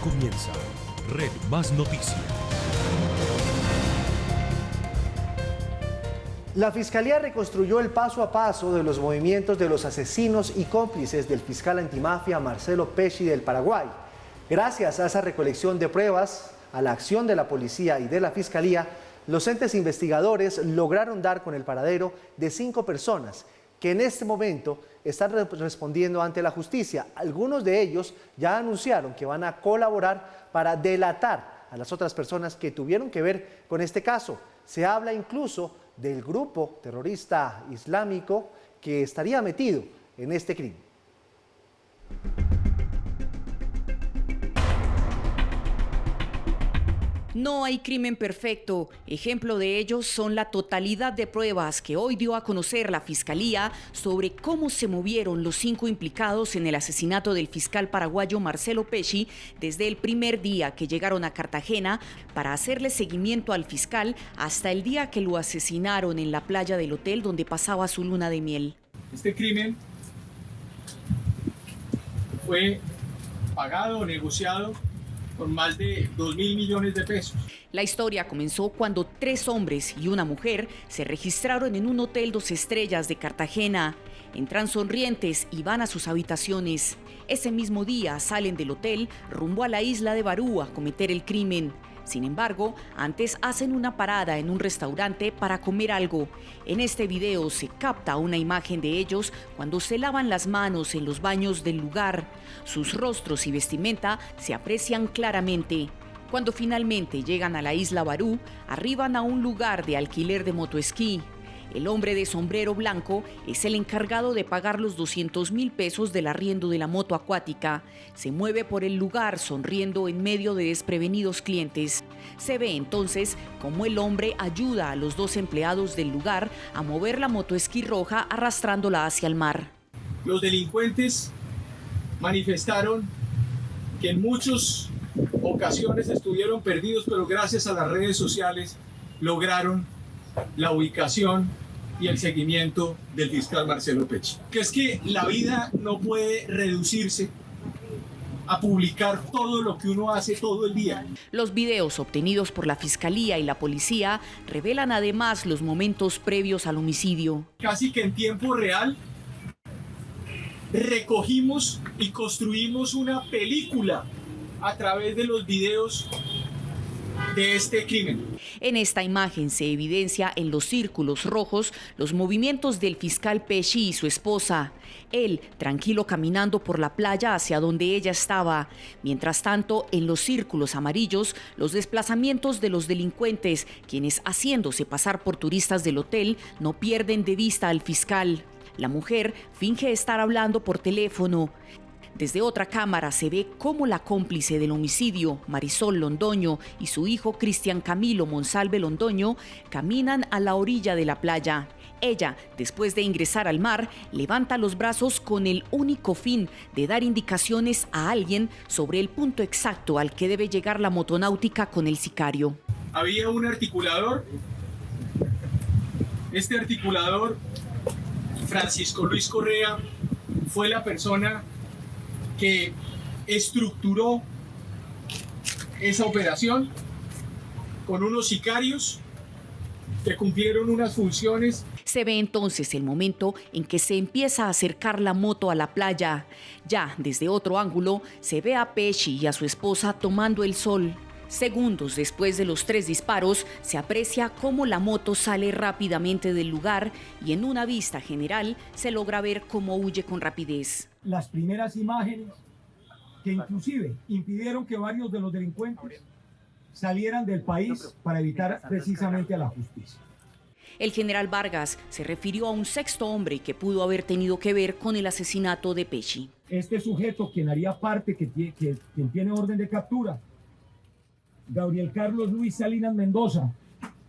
comienza Red Más Noticias. La Fiscalía reconstruyó el paso a paso de los movimientos de los asesinos y cómplices del fiscal antimafia Marcelo Pesci del Paraguay. Gracias a esa recolección de pruebas, a la acción de la policía y de la Fiscalía, los entes investigadores lograron dar con el paradero de 5 personas que en este momento están respondiendo ante la justicia. Algunos de ellos ya anunciaron que van a colaborar para delatar a las otras personas que tuvieron que ver con este caso. Se habla incluso del grupo terrorista islámico que estaría metido en este crimen. No hay crimen perfecto. Ejemplo de ello son la totalidad de pruebas que hoy dio a conocer la Fiscalía sobre cómo se movieron los 5 implicados en el asesinato del fiscal paraguayo Marcelo Pesci desde el primer día que llegaron a Cartagena para hacerle seguimiento al fiscal hasta el día que lo asesinaron en la playa del hotel donde pasaba su luna de miel. Este crimen fue pagado, negociado con más de 2.000 millones de pesos. La historia comenzó cuando 3 hombres y una mujer se registraron en un hotel 2 estrellas de Cartagena. Entran sonrientes y van a sus habitaciones. Ese mismo día salen del hotel rumbo a la isla de Barú a cometer el crimen. Sin embargo, antes hacen una parada en un restaurante para comer algo. En este video se capta una imagen de ellos cuando se lavan las manos en los baños del lugar. Sus rostros y vestimenta se aprecian claramente. Cuando finalmente llegan a la isla Barú, arriban a un lugar de alquiler de motoesquí. El hombre de sombrero blanco es el encargado de pagar los 200.000 pesos del arriendo de la moto acuática. Se mueve por el lugar sonriendo en medio de desprevenidos clientes. Se ve entonces cómo el hombre ayuda a los 2 empleados del lugar a mover la motoesquí roja arrastrándola hacia el mar. Los delincuentes manifestaron que en muchas ocasiones estuvieron perdidos, pero gracias a las redes sociales lograron la ubicación y el seguimiento del fiscal Marcelo Pesci. Que es que la vida no puede reducirse a publicar todo lo que uno hace todo el día. Los videos obtenidos por la Fiscalía y la Policía revelan además los momentos previos al homicidio. Casi que en tiempo real recogimos y construimos una película a través de los videos de este crimen. En esta imagen se evidencia en los círculos rojos los movimientos del fiscal Pesci y su esposa. Él, tranquilo caminando por la playa hacia donde ella estaba. Mientras tanto, en los círculos amarillos, los desplazamientos de los delincuentes, quienes haciéndose pasar por turistas del hotel, no pierden de vista al fiscal. La mujer finge estar hablando por teléfono. Desde otra cámara se ve cómo la cómplice del homicidio, Marisol Londoño, y su hijo Cristian Camilo Monsalve Londoño caminan a la orilla de la playa. Ella, después de ingresar al mar, levanta los brazos con el único fin de dar indicaciones a alguien sobre el punto exacto al que debe llegar la motonáutica con el sicario. Había un articulador. Este articulador, Francisco Luis Correa, fue la persona que estructuró esa operación con unos sicarios que cumplieron unas funciones. Se ve entonces el momento en que se empieza a acercar la moto a la playa. Ya desde otro ángulo se ve a Pesci y a su esposa tomando el sol. Segundos después de los 3 disparos, se aprecia cómo la moto sale rápidamente del lugar y en una vista general se logra ver cómo huye con rapidez. Las primeras imágenes que inclusive impidieron que varios de los delincuentes salieran del país para evitar precisamente a la justicia. El general Vargas se refirió a un 6º hombre que pudo haber tenido que ver con el asesinato de Pesci. Este sujeto, quien haría parte, quien tiene orden de captura, Gabriel Carlos Luis Salinas Mendoza,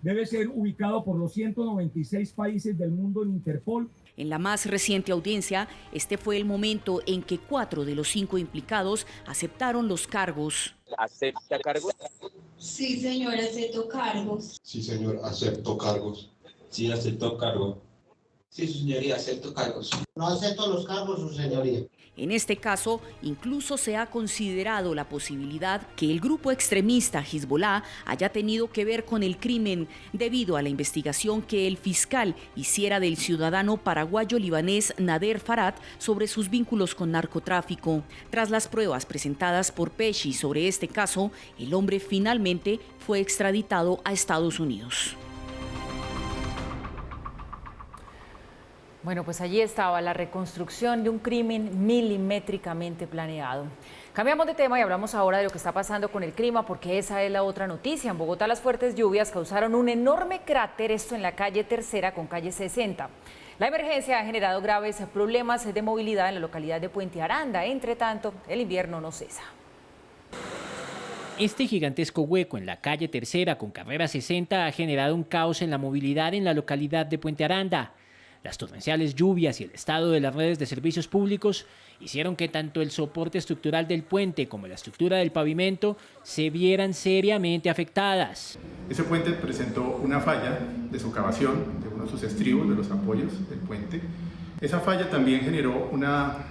debe ser ubicado por los 196 países del mundo en Interpol. En la más reciente audiencia, este fue el momento en que 4 de los 5 implicados aceptaron los cargos. ¿Acepta cargos? Sí, señor, acepto cargos. Sí, señor, acepto cargos. Sí, acepto cargo. Sí, su señoría, acepto cargos. No acepto los cargos, su señoría. En este caso, incluso se ha considerado la posibilidad que el grupo extremista Hezbollah haya tenido que ver con el crimen debido a la investigación que el fiscal hiciera del ciudadano paraguayo-libanés Nader Farhat sobre sus vínculos con narcotráfico. Tras las pruebas presentadas por Pesci sobre este caso, el hombre finalmente fue extraditado a Estados Unidos. Bueno, pues allí estaba la reconstrucción de un crimen milimétricamente planeado. Cambiamos de tema y hablamos ahora de lo que está pasando con el clima, porque esa es la otra noticia. En Bogotá las fuertes lluvias causaron un enorme cráter, esto en la calle Tercera con calle 60. La emergencia ha generado graves problemas de movilidad en la localidad de Puente Aranda. Entre tanto, el invierno no cesa. Este gigantesco hueco en la calle Tercera con carrera 60 ha generado un caos en la movilidad en la localidad de Puente Aranda. Las torrenciales lluvias y el estado de las redes de servicios públicos hicieron que tanto el soporte estructural del puente como la estructura del pavimento se vieran seriamente afectadas. Ese puente presentó una falla de socavación de uno de sus estribos, de los apoyos del puente. Esa falla también generó una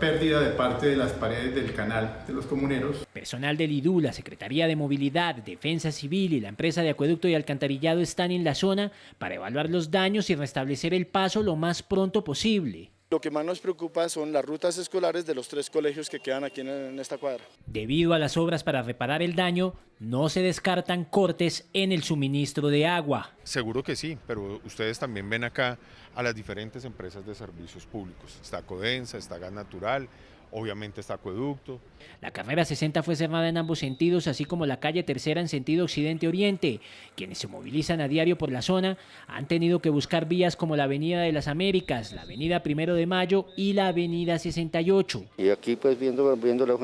pérdida de parte de las paredes del canal de los comuneros. Personal del IDU, la Secretaría de Movilidad, Defensa Civil y la empresa de acueducto y alcantarillado están en la zona para evaluar los daños y restablecer el paso lo más pronto posible. Lo que más nos preocupa son las rutas escolares de los 3 colegios que quedan aquí en esta cuadra. Debido a las obras para reparar el daño, no se descartan cortes en el suministro de agua. Seguro que sí, pero ustedes también ven acá a las diferentes empresas de servicios públicos. Está Codensa, está Gas Natural, obviamente está Acueducto. La carrera 60 fue cerrada en ambos sentidos, así como la calle Tercera en sentido occidente-oriente. Quienes se movilizan a diario por la zona han tenido que buscar vías como la Avenida de las Américas, la Avenida 1 de Mayo y la Avenida 68. Y aquí pues viendo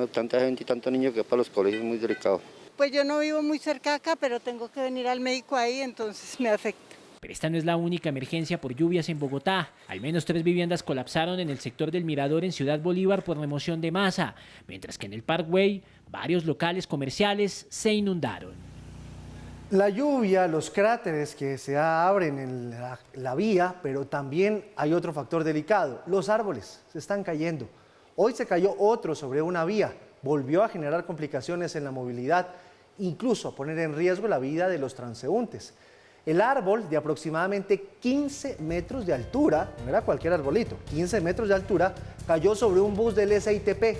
tanta gente y tantos niños que para los colegios es muy delicado. Pues yo no vivo muy cerca acá, pero tengo que venir al médico ahí, entonces me afecta. Pero esta no es la única emergencia por lluvias en Bogotá. Al menos 3 viviendas colapsaron en el sector del Mirador en Ciudad Bolívar por remoción de masa, mientras que en el Parkway varios locales comerciales se inundaron. La lluvia, los cráteres que se abren en la vía, pero también hay otro factor delicado, los árboles se están cayendo. Hoy se cayó otro sobre una vía, volvió a generar complicaciones en la movilidad, incluso a poner en riesgo la vida de los transeúntes. El árbol de aproximadamente 15 metros de altura, no era cualquier arbolito, 15 metros de altura, cayó sobre un bus del SITP.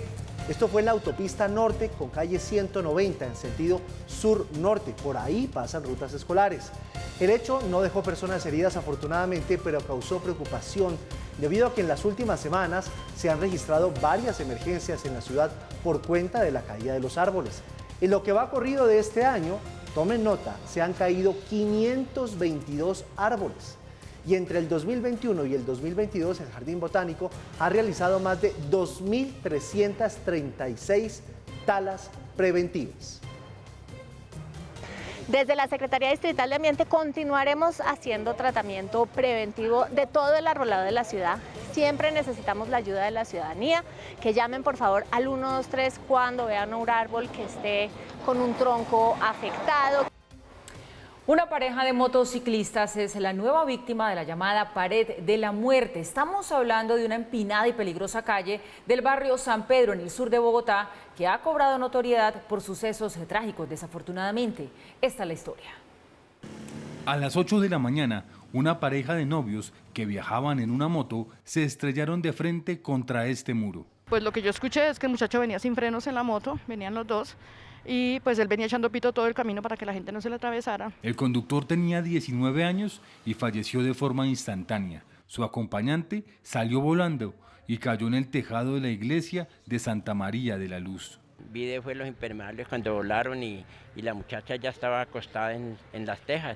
Esto fue en la autopista norte con calle 190 en sentido sur-norte. Por ahí pasan rutas escolares. El hecho no dejó personas heridas afortunadamente, pero causó preocupación debido a que en las últimas semanas se han registrado varias emergencias en la ciudad por cuenta de la caída de los árboles. En lo que va corrido de este año, tomen nota, se han caído 522 árboles. Y entre el 2021 y el 2022, el Jardín Botánico ha realizado más de 2.336 talas preventivas. Desde la Secretaría Distrital de Ambiente continuaremos haciendo tratamiento preventivo de todo el arbolado de la ciudad. Siempre necesitamos la ayuda de la ciudadanía, que llamen por favor al 123 cuando vean un árbol que esté con un tronco afectado. Una pareja de motociclistas es la nueva víctima de la llamada Pared de la Muerte. Estamos hablando de una empinada y peligrosa calle del barrio San Pedro, en el sur de Bogotá, que ha cobrado notoriedad por sucesos trágicos, desafortunadamente. Esta es la historia. A las 8 de la mañana, una pareja de novios que viajaban en una moto se estrellaron de frente contra este muro. Pues lo que yo escuché es que el muchacho venía sin frenos en la moto, venían los dos, y pues él venía echando pito todo el camino para que la gente no se le atravesara. El conductor tenía 19 años y falleció de forma instantánea. Su acompañante salió volando y cayó en el tejado de la iglesia de Santa María de la Luz. Vi fue los impermeables cuando volaron y la muchacha ya estaba acostada en las tejas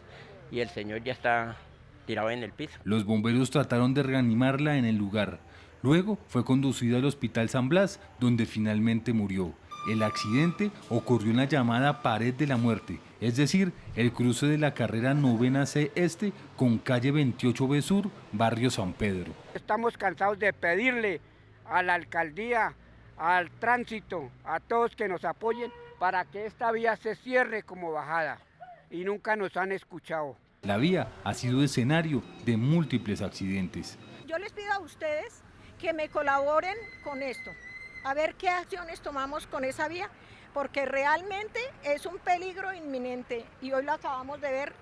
y el señor ya está tirado en el piso. Los bomberos trataron de reanimarla en el lugar. Luego fue conducida al Hospital San Blas, donde finalmente murió. El accidente ocurrió en la llamada Pared de la Muerte, es decir, el cruce de la carrera 9C Este con calle 28B Sur, barrio San Pedro. Estamos cansados de pedirle a la alcaldía, al tránsito, a todos que nos apoyen para que esta vía se cierre como bajada y nunca nos han escuchado. La vía ha sido escenario de múltiples accidentes. Yo les pido a ustedes que me colaboren con esto, a ver qué acciones tomamos con esa vía, porque realmente es un peligro inminente y hoy lo acabamos de ver,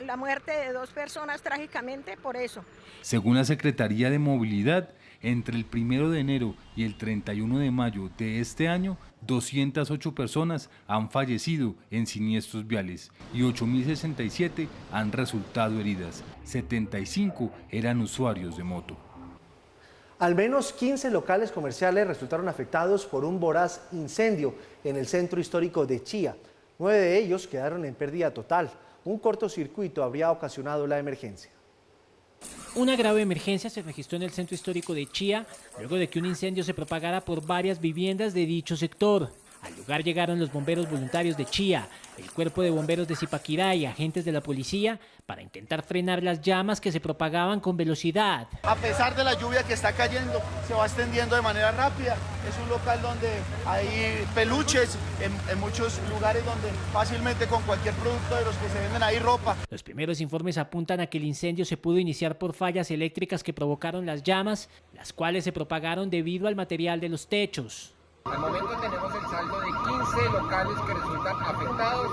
la muerte de 2 personas trágicamente por eso. Según la Secretaría de Movilidad, entre el 1 de enero y el 31 de mayo de este año, 208 personas han fallecido en siniestros viales y 8.067 han resultado heridas. 75 eran usuarios de moto. Al menos 15 locales comerciales resultaron afectados por un voraz incendio en el centro histórico de Chía. 9 de ellos quedaron en pérdida total. Un cortocircuito habría ocasionado la emergencia. Una grave emergencia se registró en el centro histórico de Chía, luego de que un incendio se propagara por varias viviendas de dicho sector. Al lugar llegaron los bomberos voluntarios de Chía, el cuerpo de bomberos de Zipaquirá y agentes de la policía para intentar frenar las llamas que se propagaban con velocidad. A pesar de la lluvia que está cayendo, se va extendiendo de manera rápida. Es un local donde hay peluches, en muchos lugares donde fácilmente con cualquier producto de los que se venden ahí ropa. Los primeros informes apuntan a que el incendio se pudo iniciar por fallas eléctricas que provocaron las llamas, las cuales se propagaron debido al material de los techos. Al momento tenemos el saldo de 15 locales que resultan afectados,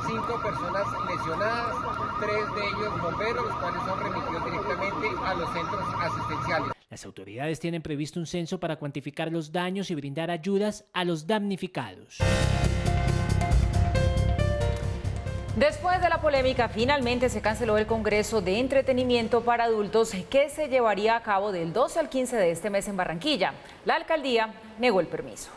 5 personas lesionadas, 3 de ellos bomberos, los cuales son remitidos directamente a los centros asistenciales. Las autoridades tienen previsto un censo para cuantificar los daños y brindar ayudas a los damnificados. Después de la polémica, finalmente se canceló el Congreso de Entretenimiento para Adultos que se llevaría a cabo del 12 al 15 de este mes en Barranquilla. La alcaldía negó el permiso.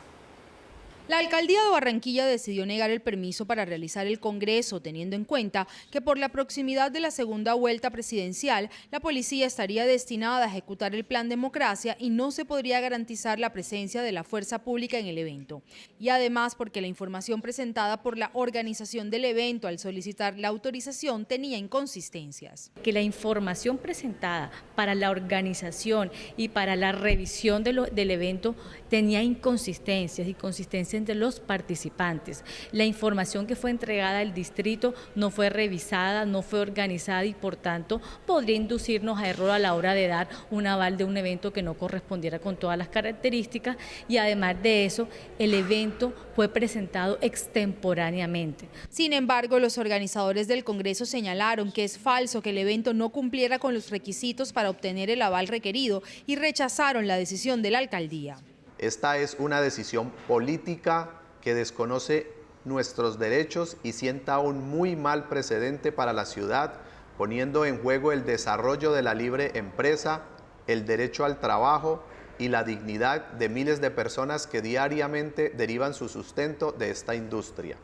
La alcaldía de Barranquilla decidió negar el permiso para realizar el Congreso, teniendo en cuenta que por la proximidad de la segunda vuelta presidencial, la policía estaría destinada a ejecutar el plan Democracia y no se podría garantizar la presencia de la fuerza pública en el evento. Y además porque la información presentada por la organización del evento al solicitar la autorización tenía inconsistencias. Que la información presentada para la organización y para la revisión del evento tenía inconsistencias entre los participantes. La información que fue entregada al distrito no fue revisada, no fue organizada y por tanto podría inducirnos a error a la hora de dar un aval de un evento que no correspondiera con todas las características y además de eso el evento fue presentado extemporáneamente. Sin embargo, los organizadores del Congreso señalaron que es falso que el evento no cumpliera con los requisitos para obtener el aval requerido y rechazaron la decisión de la alcaldía. Esta es una decisión política que desconoce nuestros derechos y sienta un muy mal precedente para la ciudad, poniendo en juego el desarrollo de la libre empresa, el derecho al trabajo y la dignidad de miles de personas que diariamente derivan su sustento de esta industria.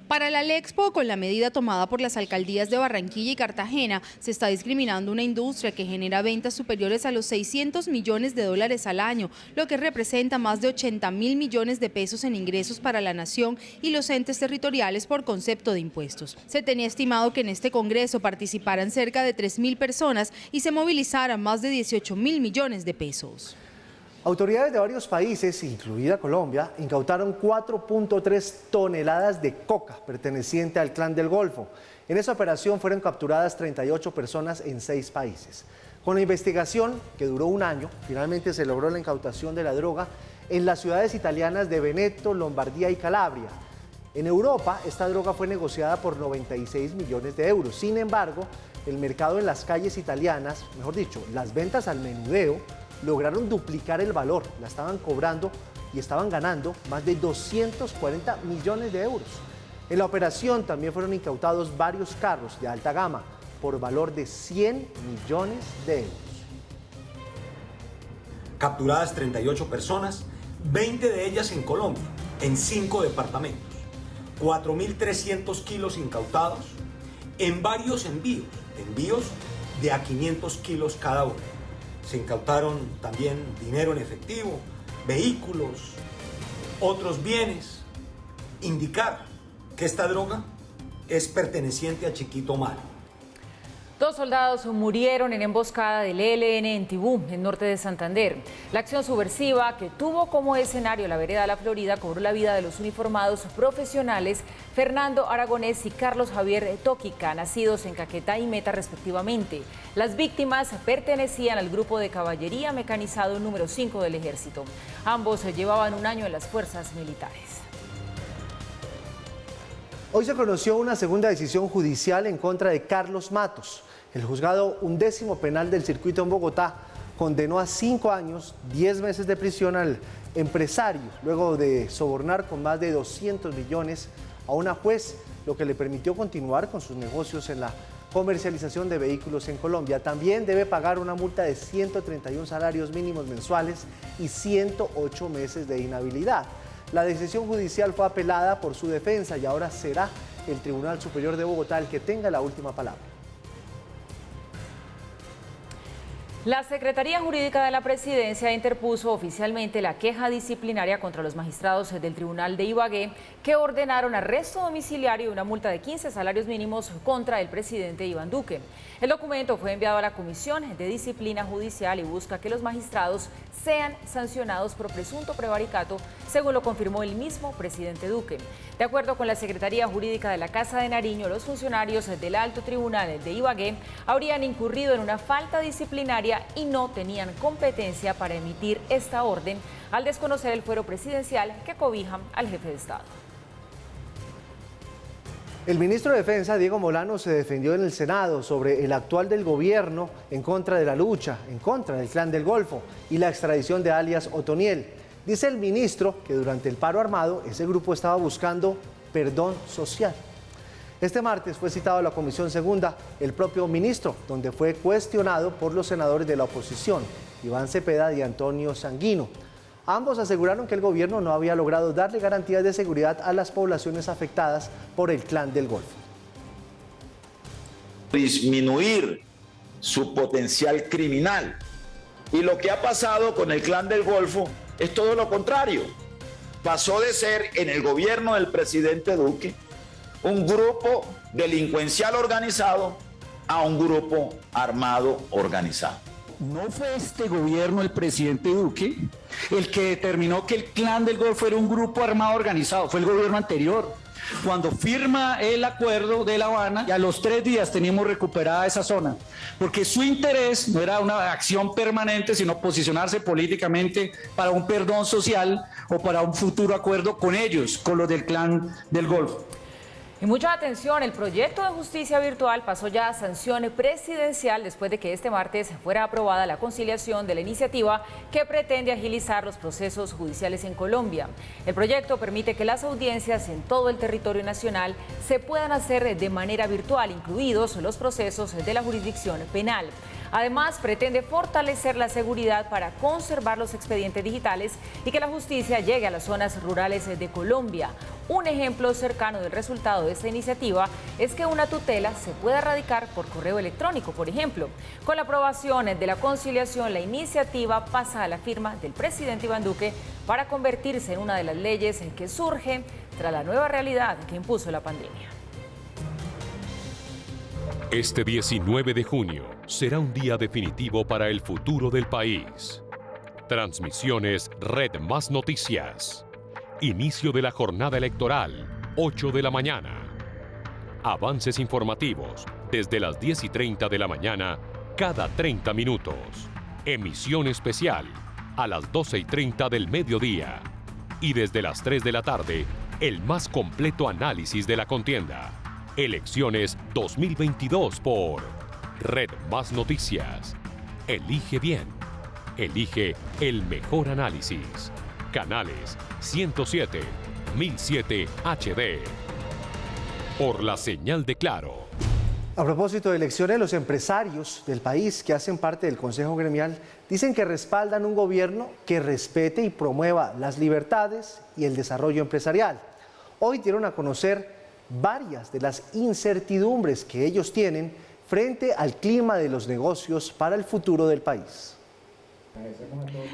Para la Lexpo, con la medida tomada por las alcaldías de Barranquilla y Cartagena, se está discriminando una industria que genera ventas superiores a los 600 millones de dólares al año, lo que representa más de 80.000 millones de pesos en ingresos para la nación y los entes territoriales por concepto de impuestos. Se tenía estimado que en este congreso participaran cerca de 3.000 personas y se movilizaran más de 18.000 millones de pesos. Autoridades de varios países, incluida Colombia, incautaron 4.3 toneladas de coca perteneciente al Clan del Golfo. En esa operación fueron capturadas 38 personas en 6 países. Con la investigación, que duró un año, finalmente se logró la incautación de la droga en las ciudades italianas de Veneto, Lombardía y Calabria. En Europa, esta droga fue negociada por 96 millones de euros. Sin embargo, el mercado en las calles italianas, mejor dicho, las ventas al menudeo, lograron duplicar el valor, la estaban cobrando y estaban ganando más de 240 millones de euros. En la operación también fueron incautados varios carros de alta gama por valor de 100 millones de euros. Capturadas 38 personas, 20 de ellas en Colombia, en 5 departamentos, 4.300 kilos incautados en varios envíos de a 500 kilos cada uno. Se incautaron también dinero en efectivo, vehículos, otros bienes. Indicar que esta droga es perteneciente a Chiquito Malo. 2 soldados murieron en emboscada del ELN en Tibú, en norte de Santander. La acción subversiva, que tuvo como escenario la vereda La Florida, cobró la vida de los uniformados profesionales Fernando Aragonés y Carlos Javier Tóquica, nacidos en Caquetá y Meta respectivamente. Las víctimas pertenecían al grupo de caballería mecanizado número 5 del Ejército. Ambos llevaban un año en las fuerzas militares. Hoy se conoció una segunda decisión judicial en contra de Carlos Matos. El juzgado 11º penal del circuito en Bogotá condenó a 5 años, 10 meses de prisión al empresario, luego de sobornar con más de 200 millones a una juez, lo que le permitió continuar con sus negocios en la comercialización de vehículos en Colombia. También debe pagar una multa de 131 salarios mínimos mensuales y 108 meses de inhabilidad. La decisión judicial fue apelada por su defensa y ahora será el Tribunal Superior de Bogotá el que tenga la última palabra. La Secretaría Jurídica de la Presidencia interpuso oficialmente la queja disciplinaria contra los magistrados del Tribunal de Ibagué que ordenaron arresto domiciliario y una multa de 15 salarios mínimos contra el presidente Iván Duque. El documento fue enviado a la Comisión de Disciplina Judicial y busca que los magistrados sean sancionados por presunto prevaricato, según lo confirmó el mismo presidente Duque. De acuerdo con la Secretaría Jurídica de la Casa de Nariño, los funcionarios del Alto Tribunal de Ibagué habrían incurrido en una falta disciplinaria y no tenían competencia para emitir esta orden al desconocer el fuero presidencial que cobija al jefe de Estado. El ministro de Defensa, Diego Molano, se defendió en el Senado sobre el actual del gobierno en contra de la lucha, en contra del Clan del Golfo y la extradición de alias Otoniel. Dice el ministro que durante el paro armado ese grupo estaba buscando perdón social. Este martes fue citado a la Comisión Segunda el propio ministro, donde fue cuestionado por los senadores de la oposición, Iván Cepeda y Antonio Sanguino. Ambos aseguraron que el gobierno no había logrado darle garantías de seguridad a las poblaciones afectadas por el Clan del Golfo. Disminuir su potencial criminal. Y lo que ha pasado con el Clan del Golfo es todo lo contrario. Pasó de ser, en el gobierno del presidente Duque, un grupo delincuencial organizado a un grupo armado organizado. No fue este gobierno, el presidente Duque, el que determinó que el Clan del Golfo era un grupo armado organizado, fue el gobierno anterior. Cuando firma el acuerdo de La Habana, y a los 3 días teníamos recuperada esa zona, porque su interés no era una acción permanente, sino posicionarse políticamente para un perdón social o para un futuro acuerdo con ellos, con los del Clan del Golfo. Y mucha atención, el proyecto de justicia virtual pasó ya a sanción presidencial después de que este martes fuera aprobada la conciliación de la iniciativa que pretende agilizar los procesos judiciales en Colombia. El proyecto permite que las audiencias en todo el territorio nacional se puedan hacer de manera virtual, incluidos los procesos de la jurisdicción penal. Además, pretende fortalecer la seguridad para conservar los expedientes digitales y que la justicia llegue a las zonas rurales de Colombia. Un ejemplo cercano del resultado de esta iniciativa es que una tutela se pueda radicar por correo electrónico, por ejemplo. Con la aprobación de la conciliación, la iniciativa pasa a la firma del presidente Iván Duque para convertirse en una de las leyes que surgen tras la nueva realidad que impuso la pandemia. Este 19 de junio será un día definitivo para el futuro del país. Transmisiones Red Más Noticias. Inicio de la jornada electoral, 8 de la mañana. Avances informativos desde las 10:30 de la mañana, cada 30 minutos. Emisión especial a las 12:30 del mediodía. Y desde las 3 de la tarde, el más completo análisis de la contienda. Elecciones 2022 por Red Más Noticias. Elige bien. Elige el mejor análisis. Canales 107, 1007 HD. Por la señal de Claro. A propósito de elecciones, los empresarios del país que hacen parte del Consejo Gremial dicen que respaldan un gobierno que respete y promueva las libertades y el desarrollo empresarial. Hoy dieron a conocer varias de las incertidumbres que ellos tienen frente al clima de los negocios para el futuro del país.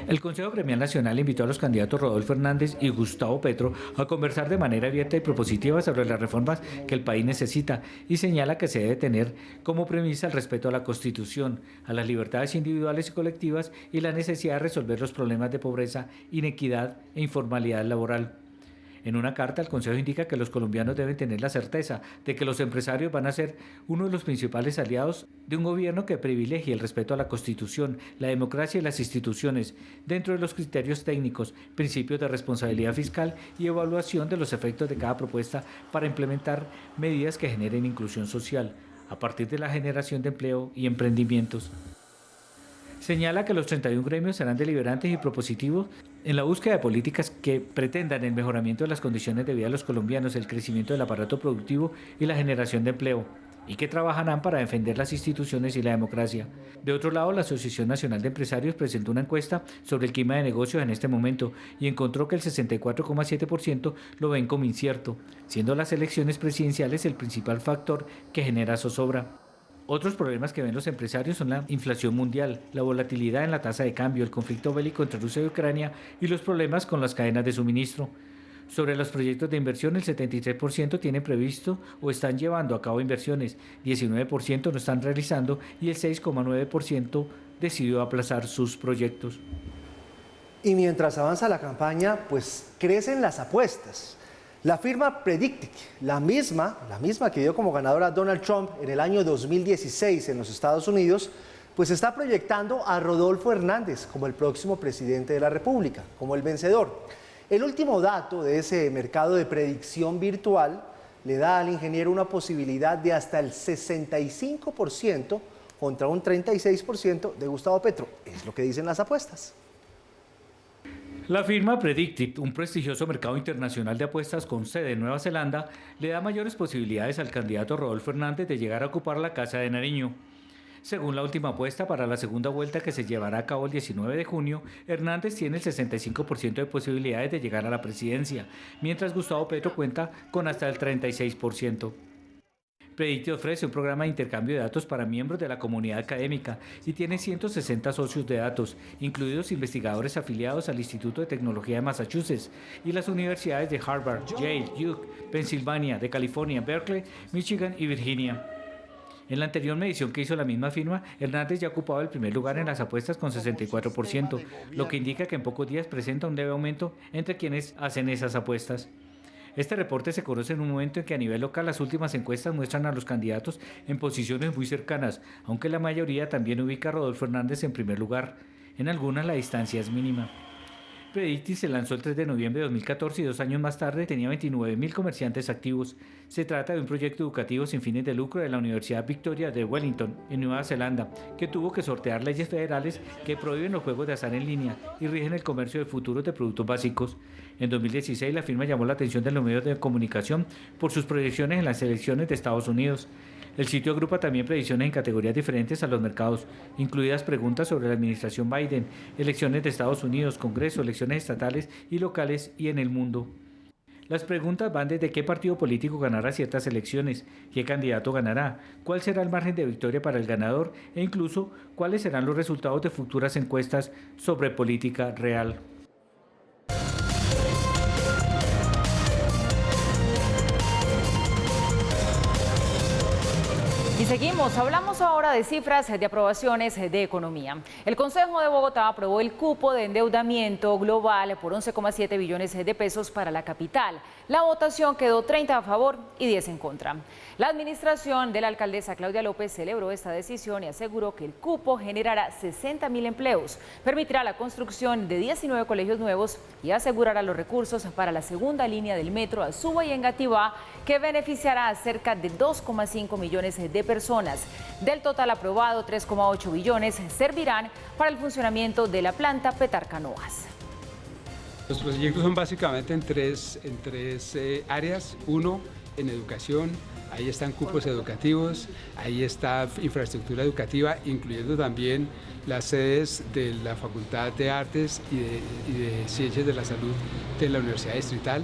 El Consejo Gremial Nacional invitó a los candidatos Rodolfo Hernández y Gustavo Petro a conversar de manera abierta y propositiva sobre las reformas que el país necesita y señala que se debe tener como premisa el respeto a la Constitución, a las libertades individuales y colectivas y la necesidad de resolver los problemas de pobreza, inequidad e informalidad laboral. En una carta, el Consejo indica que los colombianos deben tener la certeza de que los empresarios van a ser uno de los principales aliados de un gobierno que privilegie el respeto a la Constitución, la democracia y las instituciones, dentro de los criterios técnicos, principios de responsabilidad fiscal y evaluación de los efectos de cada propuesta para implementar medidas que generen inclusión social, a partir de la generación de empleo y emprendimientos. Señala que los 31 gremios serán deliberantes y propositivos en la búsqueda de políticas que pretendan el mejoramiento de las condiciones de vida de los colombianos, el crecimiento del aparato productivo y la generación de empleo, y que trabajarán para defender las instituciones y la democracia. De otro lado, la Asociación Nacional de Empresarios presentó una encuesta sobre el clima de negocios en este momento y encontró que el 64,7% lo ven como incierto, siendo las elecciones presidenciales el principal factor que genera zozobra. Otros problemas que ven los empresarios son la inflación mundial, la volatilidad en la tasa de cambio, el conflicto bélico entre Rusia y Ucrania y los problemas con las cadenas de suministro. Sobre los proyectos de inversión, el 73% tienen previsto o están llevando a cabo inversiones, 19% no están realizando y el 6,9% decidió aplazar sus proyectos. Y mientras avanza la campaña, pues crecen las apuestas. La firma Predictive, la misma que dio como ganador a Donald Trump en el año 2016 en los Estados Unidos, pues está proyectando a Rodolfo Hernández como el próximo presidente de la República, como el vencedor. El último dato de ese mercado de predicción virtual le da al ingeniero una posibilidad de hasta el 65% contra un 36% de Gustavo Petro. Es lo que dicen las apuestas. La firma Predictive, un prestigioso mercado internacional de apuestas con sede en Nueva Zelanda, le da mayores posibilidades al candidato Rodolfo Hernández de llegar a ocupar la Casa de Nariño. Según la última apuesta para la segunda vuelta que se llevará a cabo el 19 de junio, Hernández tiene el 65% de posibilidades de llegar a la presidencia, mientras Gustavo Petro cuenta con hasta el 36%. Predictive ofrece un programa de intercambio de datos para miembros de la comunidad académica y tiene 160 socios de datos, incluidos investigadores afiliados al Instituto de Tecnología de Massachusetts y las universidades de Harvard, Yale, Duke, Pensilvania, de California, Berkeley, Michigan y Virginia. En la anterior medición que hizo la misma firma, Hernández ya ocupaba el primer lugar en las apuestas con 64%, lo que indica que en pocos días presenta un leve aumento entre quienes hacen esas apuestas. Este reporte se conoce en un momento en que a nivel local las últimas encuestas muestran a los candidatos en posiciones muy cercanas, aunque la mayoría también ubica a Rodolfo Hernández en primer lugar. En algunas la distancia es mínima. Predictive se lanzó el 3 de noviembre de 2014 y 2 años más tarde tenía 29.000 comerciantes activos. Se trata de un proyecto educativo sin fines de lucro de la Universidad Victoria de Wellington, en Nueva Zelanda, que tuvo que sortear leyes federales que prohíben los juegos de azar en línea y rigen el comercio de futuros de productos básicos. En 2016 la firma llamó la atención de los medios de comunicación por sus proyecciones en las elecciones de Estados Unidos. El sitio agrupa también predicciones en categorías diferentes a los mercados, incluidas preguntas sobre la administración Biden, elecciones de Estados Unidos, Congreso, elecciones estatales y locales y en el mundo. Las preguntas van desde qué partido político ganará ciertas elecciones, qué candidato ganará, cuál será el margen de victoria para el ganador e incluso cuáles serán los resultados de futuras encuestas sobre política real. Y seguimos, hablamos ahora de cifras de aprobaciones de economía. El Consejo de Bogotá aprobó el cupo de endeudamiento global por 11,7 billones de pesos para la capital. La votación quedó 30 a favor y 10 en contra. La administración de la alcaldesa Claudia López celebró esta decisión y aseguró que el cupo generará 60.000 empleos, permitirá la construcción de 19 colegios nuevos y asegurará los recursos para la segunda línea del metro a Suba y Engativá, que beneficiará a cerca de 2,5 millones de personas. Del total aprobado, 3,8 billones servirán para el funcionamiento de la planta Petarcanoas. Los proyectos son básicamente en tres áreas. Uno, en educación, ahí están cupos educativos, ahí está infraestructura educativa, incluyendo también las sedes de la Facultad de Artes y de Ciencias de la Salud de la Universidad Distrital.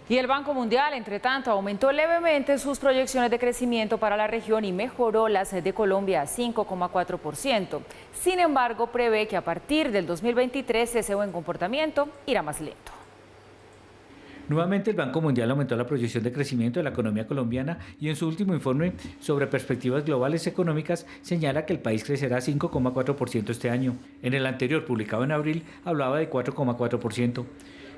Y el Banco Mundial, entre tanto, aumentó levemente sus proyecciones de crecimiento para la región y mejoró las de Colombia a 5,4%. Sin embargo, prevé que a partir del 2023 ese buen comportamiento irá más lento. Nuevamente el Banco Mundial aumentó la proyección de crecimiento de la economía colombiana y en su último informe sobre perspectivas globales económicas señala que el país crecerá 5,4% este año. En el anterior, publicado en abril, hablaba de 4,4%.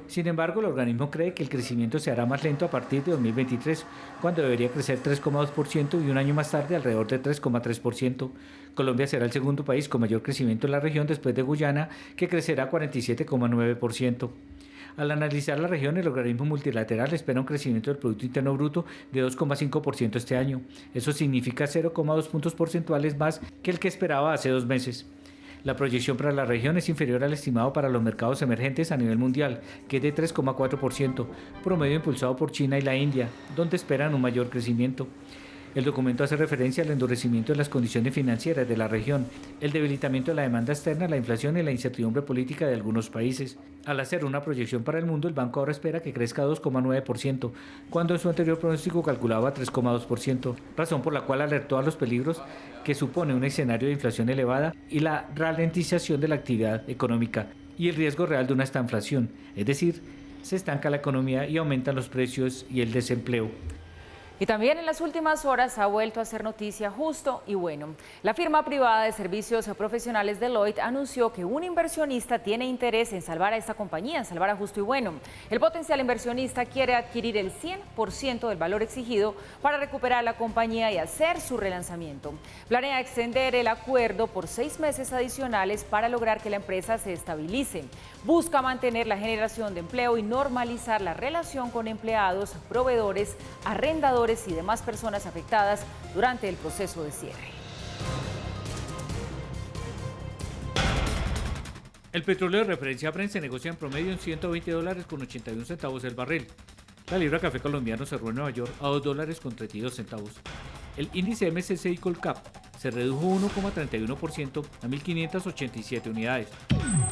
Sin embargo, el organismo cree que el crecimiento se hará más lento a partir de 2023, cuando debería crecer 3,2% y un año más tarde alrededor de 3,3%. Colombia será el segundo país con mayor crecimiento en la región después de Guyana, que crecerá 47,9%. Al analizar la región, el organismo multilateral espera un crecimiento del Producto Interno Bruto de 2,5% este año. Eso significa 0,2 puntos porcentuales más que el que esperaba hace 2 meses. La proyección para la región es inferior al estimado para los mercados emergentes a nivel mundial, que es de 3,4%, promedio impulsado por China y la India, donde esperan un mayor crecimiento. El documento hace referencia al endurecimiento de las condiciones financieras de la región, el debilitamiento de la demanda externa, la inflación y la incertidumbre política de algunos países. Al hacer una proyección para el mundo, el banco ahora espera que crezca 2,9%, cuando en su anterior pronóstico calculaba 3,2%, razón por la cual alertó a los peligros que supone un escenario de inflación elevada y la ralentización de la actividad económica y el riesgo real de una estanflación, es decir, se estanca la economía y aumentan los precios y el desempleo. Y también en las últimas horas ha vuelto a ser noticia Justo y Bueno. La firma privada de servicios profesionales Deloitte anunció que un inversionista tiene interés en salvar a esta compañía, en salvar a Justo y Bueno. El potencial inversionista quiere adquirir el 100% del valor exigido para recuperar la compañía y hacer su relanzamiento. Planea extender el acuerdo por 6 meses adicionales para lograr que la empresa se estabilice. Busca mantener la generación de empleo y normalizar la relación con empleados, proveedores, arrendadores y demás personas afectadas durante el proceso de cierre. El petróleo de referencia Brent se negocia en promedio en $120.81 el barril. La libra café colombiano cerró en Nueva York a $2.32. El índice MSCI Colcap se redujo 1,31% a 1.587 unidades.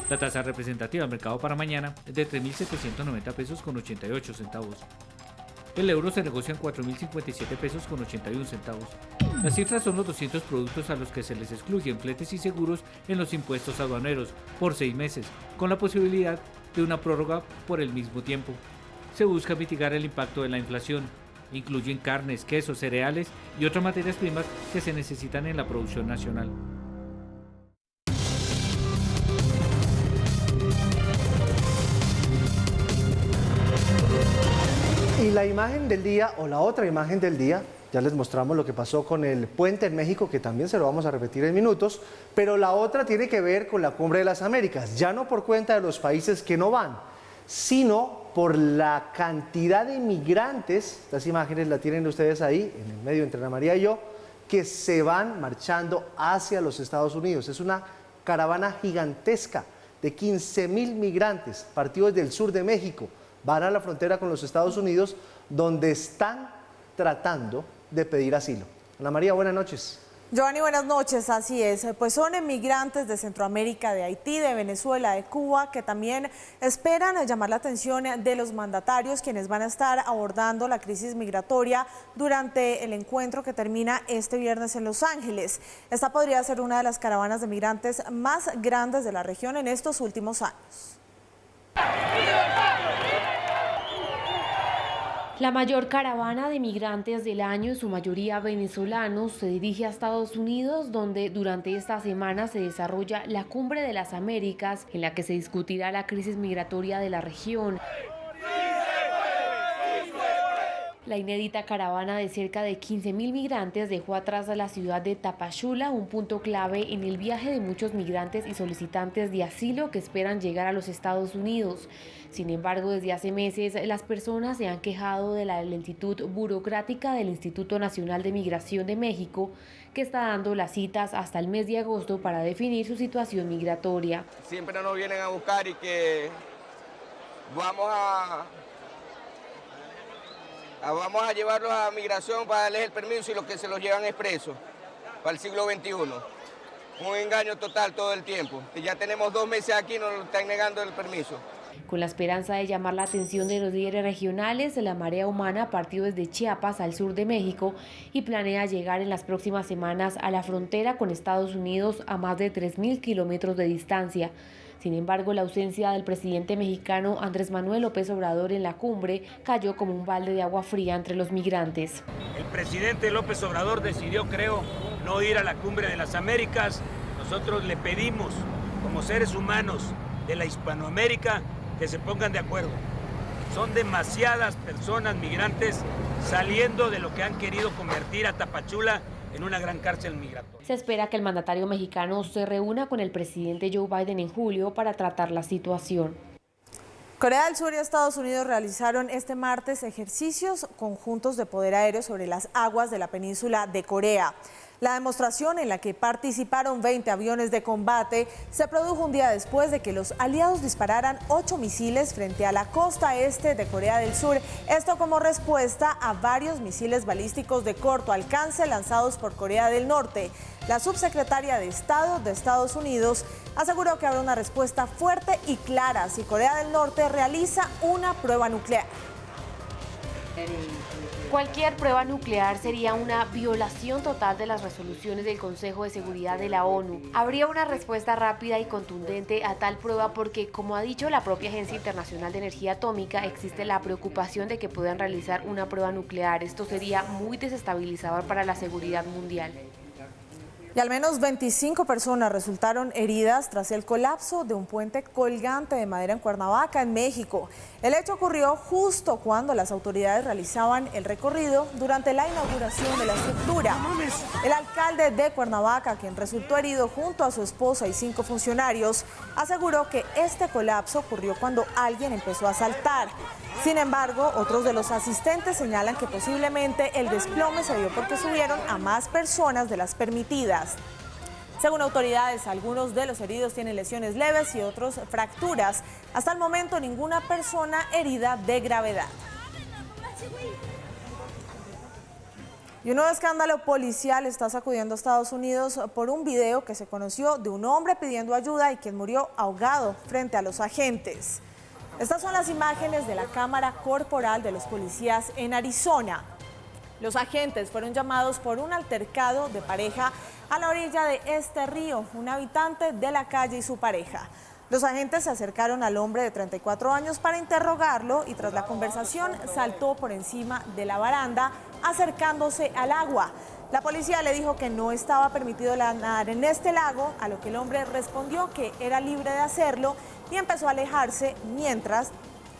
La tasa representativa del mercado para mañana es de $3.790.88. El euro se negocia en $4.057.81. Las cifras son los 200 productos a los que se les excluyen fletes y seguros en los impuestos aduaneros por 6 meses, con la posibilidad de una prórroga por el mismo tiempo. Se busca mitigar el impacto de la inflación. Incluyen carnes, quesos, cereales y otras materias primas que se necesitan en la producción nacional. Y la imagen del día, o la otra imagen del día, ya les mostramos lo que pasó con el puente en México, que también se lo vamos a repetir en minutos, pero la otra tiene que ver con la Cumbre de las Américas, ya no por cuenta de los países que no van, sino por la cantidad de migrantes, estas imágenes las tienen ustedes ahí, en el medio entre Ana María y yo, que se van marchando hacia los Estados Unidos. Es una caravana gigantesca de 15.000 migrantes partidos del sur de México. Van a la frontera con los Estados Unidos, donde están tratando de pedir asilo. Ana María, buenas noches. Giovanni, buenas noches, así es, pues son emigrantes de Centroamérica, de Haití, de Venezuela, de Cuba, que también esperan llamar la atención de los mandatarios, quienes van a estar abordando la crisis migratoria durante el encuentro que termina este viernes en Los Ángeles. Esta podría ser una de las caravanas de migrantes más grandes de la región en estos últimos años. La mayor caravana de migrantes del año, en su mayoría venezolanos, se dirige a Estados Unidos, donde durante esta semana se desarrolla la Cumbre de las Américas, en la que se discutirá la crisis migratoria de la región. La inédita caravana de cerca de 15.000 migrantes dejó atrás a la ciudad de Tapachula, un punto clave en el viaje de muchos migrantes y solicitantes de asilo que esperan llegar a los Estados Unidos. Sin embargo, desde hace meses las personas se han quejado de la lentitud burocrática del Instituto Nacional de Migración de México, que está dando las citas hasta el mes de agosto para definir su situación migratoria. Siempre nos vienen a buscar y que vamos a llevarlos a migración para darles el permiso y los que se los llevan expresos para el siglo XXI. Un engaño total todo el tiempo. Ya tenemos 2 meses aquí y nos están negando el permiso. Con la esperanza de llamar la atención de los líderes regionales, la marea humana partió desde Chiapas al sur de México y planea llegar en las próximas semanas a la frontera con Estados Unidos a más de 3.000 kilómetros de distancia. Sin embargo, la ausencia del presidente mexicano Andrés Manuel López Obrador en la cumbre cayó como un balde de agua fría entre los migrantes. El presidente López Obrador decidió, creo, no ir a la cumbre de las Américas. Nosotros le pedimos, como seres humanos de la Hispanoamérica, que se pongan de acuerdo. Son demasiadas personas migrantes saliendo de lo que han querido convertir a Tapachula en una gran cárcel migratoria. Se espera que el mandatario mexicano se reúna con el presidente Joe Biden en julio para tratar la situación. Corea del Sur y Estados Unidos realizaron este martes ejercicios conjuntos de poder aéreo sobre las aguas de la península de Corea. La demostración, en la que participaron 20 aviones de combate, se produjo un día después de que los aliados dispararan 8 misiles frente a la costa este de Corea del Sur. Esto como respuesta a varios misiles balísticos de corto alcance lanzados por Corea del Norte. La subsecretaria de Estado de Estados Unidos aseguró que habrá una respuesta fuerte y clara si Corea del Norte realiza una prueba nuclear. Cualquier prueba nuclear sería una violación total de las resoluciones del Consejo de Seguridad de la ONU. Habría una respuesta rápida y contundente a tal prueba porque, como ha dicho la propia Agencia Internacional de Energía Atómica, existe la preocupación de que puedan realizar una prueba nuclear. Esto sería muy desestabilizador para la seguridad mundial. Y al menos 25 personas resultaron heridas tras el colapso de un puente colgante de madera en Cuernavaca, en México. El hecho ocurrió justo cuando las autoridades realizaban el recorrido durante la inauguración de la estructura. El alcalde de Cuernavaca, quien resultó herido junto a su esposa y 5 funcionarios, aseguró que este colapso ocurrió cuando alguien empezó a saltar. Sin embargo, otros de los asistentes señalan que posiblemente el desplome se dio porque subieron a más personas de las permitidas. Según autoridades, algunos de los heridos tienen lesiones leves y otros fracturas. Hasta el momento, ninguna persona herida de gravedad. Y un nuevo escándalo policial está sacudiendo a Estados Unidos por un video que se conoció de un hombre pidiendo ayuda y quien murió ahogado frente a los agentes. Estas son las imágenes de la cámara corporal de los policías en Arizona. Los agentes fueron llamados por un altercado de pareja a la orilla de este río, un habitante de la calle y su pareja. Los agentes se acercaron al hombre de 34 años para interrogarlo y tras la conversación saltó por encima de la baranda, acercándose al agua. La policía le dijo que no estaba permitido nadar en este lago, a lo que el hombre respondió que era libre de hacerlo y empezó a alejarse mientras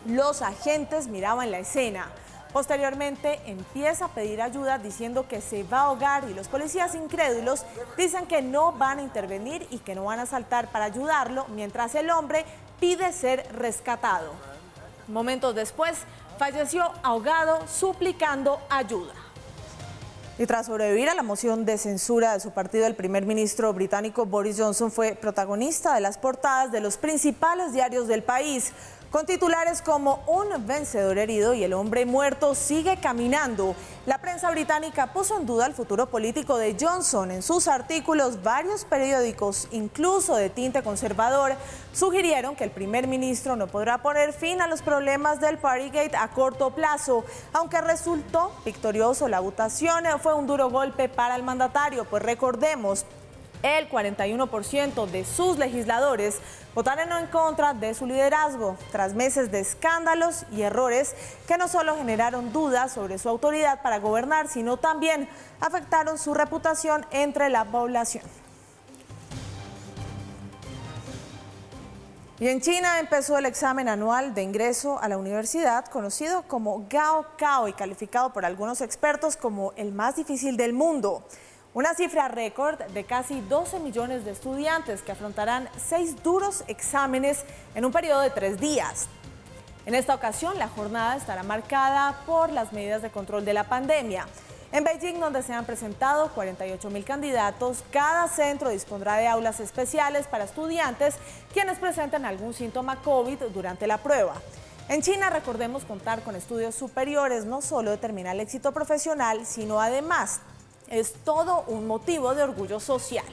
los agentes miraban la escena. Posteriormente empieza a pedir ayuda diciendo que se va a ahogar y los policías incrédulos dicen que no van a intervenir y que no van a saltar para ayudarlo mientras el hombre pide ser rescatado. Momentos después falleció ahogado suplicando ayuda. Y tras sobrevivir a la moción de censura de su partido, el primer ministro británico Boris Johnson fue protagonista de las portadas de los principales diarios del país, con titulares como "Un vencedor herido y el hombre muerto sigue caminando". La prensa británica puso en duda el futuro político de Johnson. En sus artículos, varios periódicos, incluso de tinte conservador, sugirieron que el primer ministro no podrá poner fin a los problemas del Partygate a corto plazo. Aunque resultó victorioso la votación, fue un duro golpe para el mandatario, pues recordemos, el 41% de sus legisladores votaron en contra de su liderazgo, tras meses de escándalos y errores que no solo generaron dudas sobre su autoridad para gobernar, sino también afectaron su reputación entre la población. Y en China empezó el examen anual de ingreso a la universidad, conocido como Gaokao y calificado por algunos expertos como el más difícil del mundo. Una cifra récord de casi 12 millones de estudiantes que afrontarán 6 duros exámenes en un periodo de 3 días. En esta ocasión, la jornada estará marcada por las medidas de control de la pandemia. En Beijing, donde se han presentado 48.000 candidatos, cada centro dispondrá de aulas especiales para estudiantes quienes presenten algún síntoma COVID durante la prueba. En China, recordemos, contar con estudios superiores no solo determina el éxito profesional, sino además es todo un motivo de orgullo social.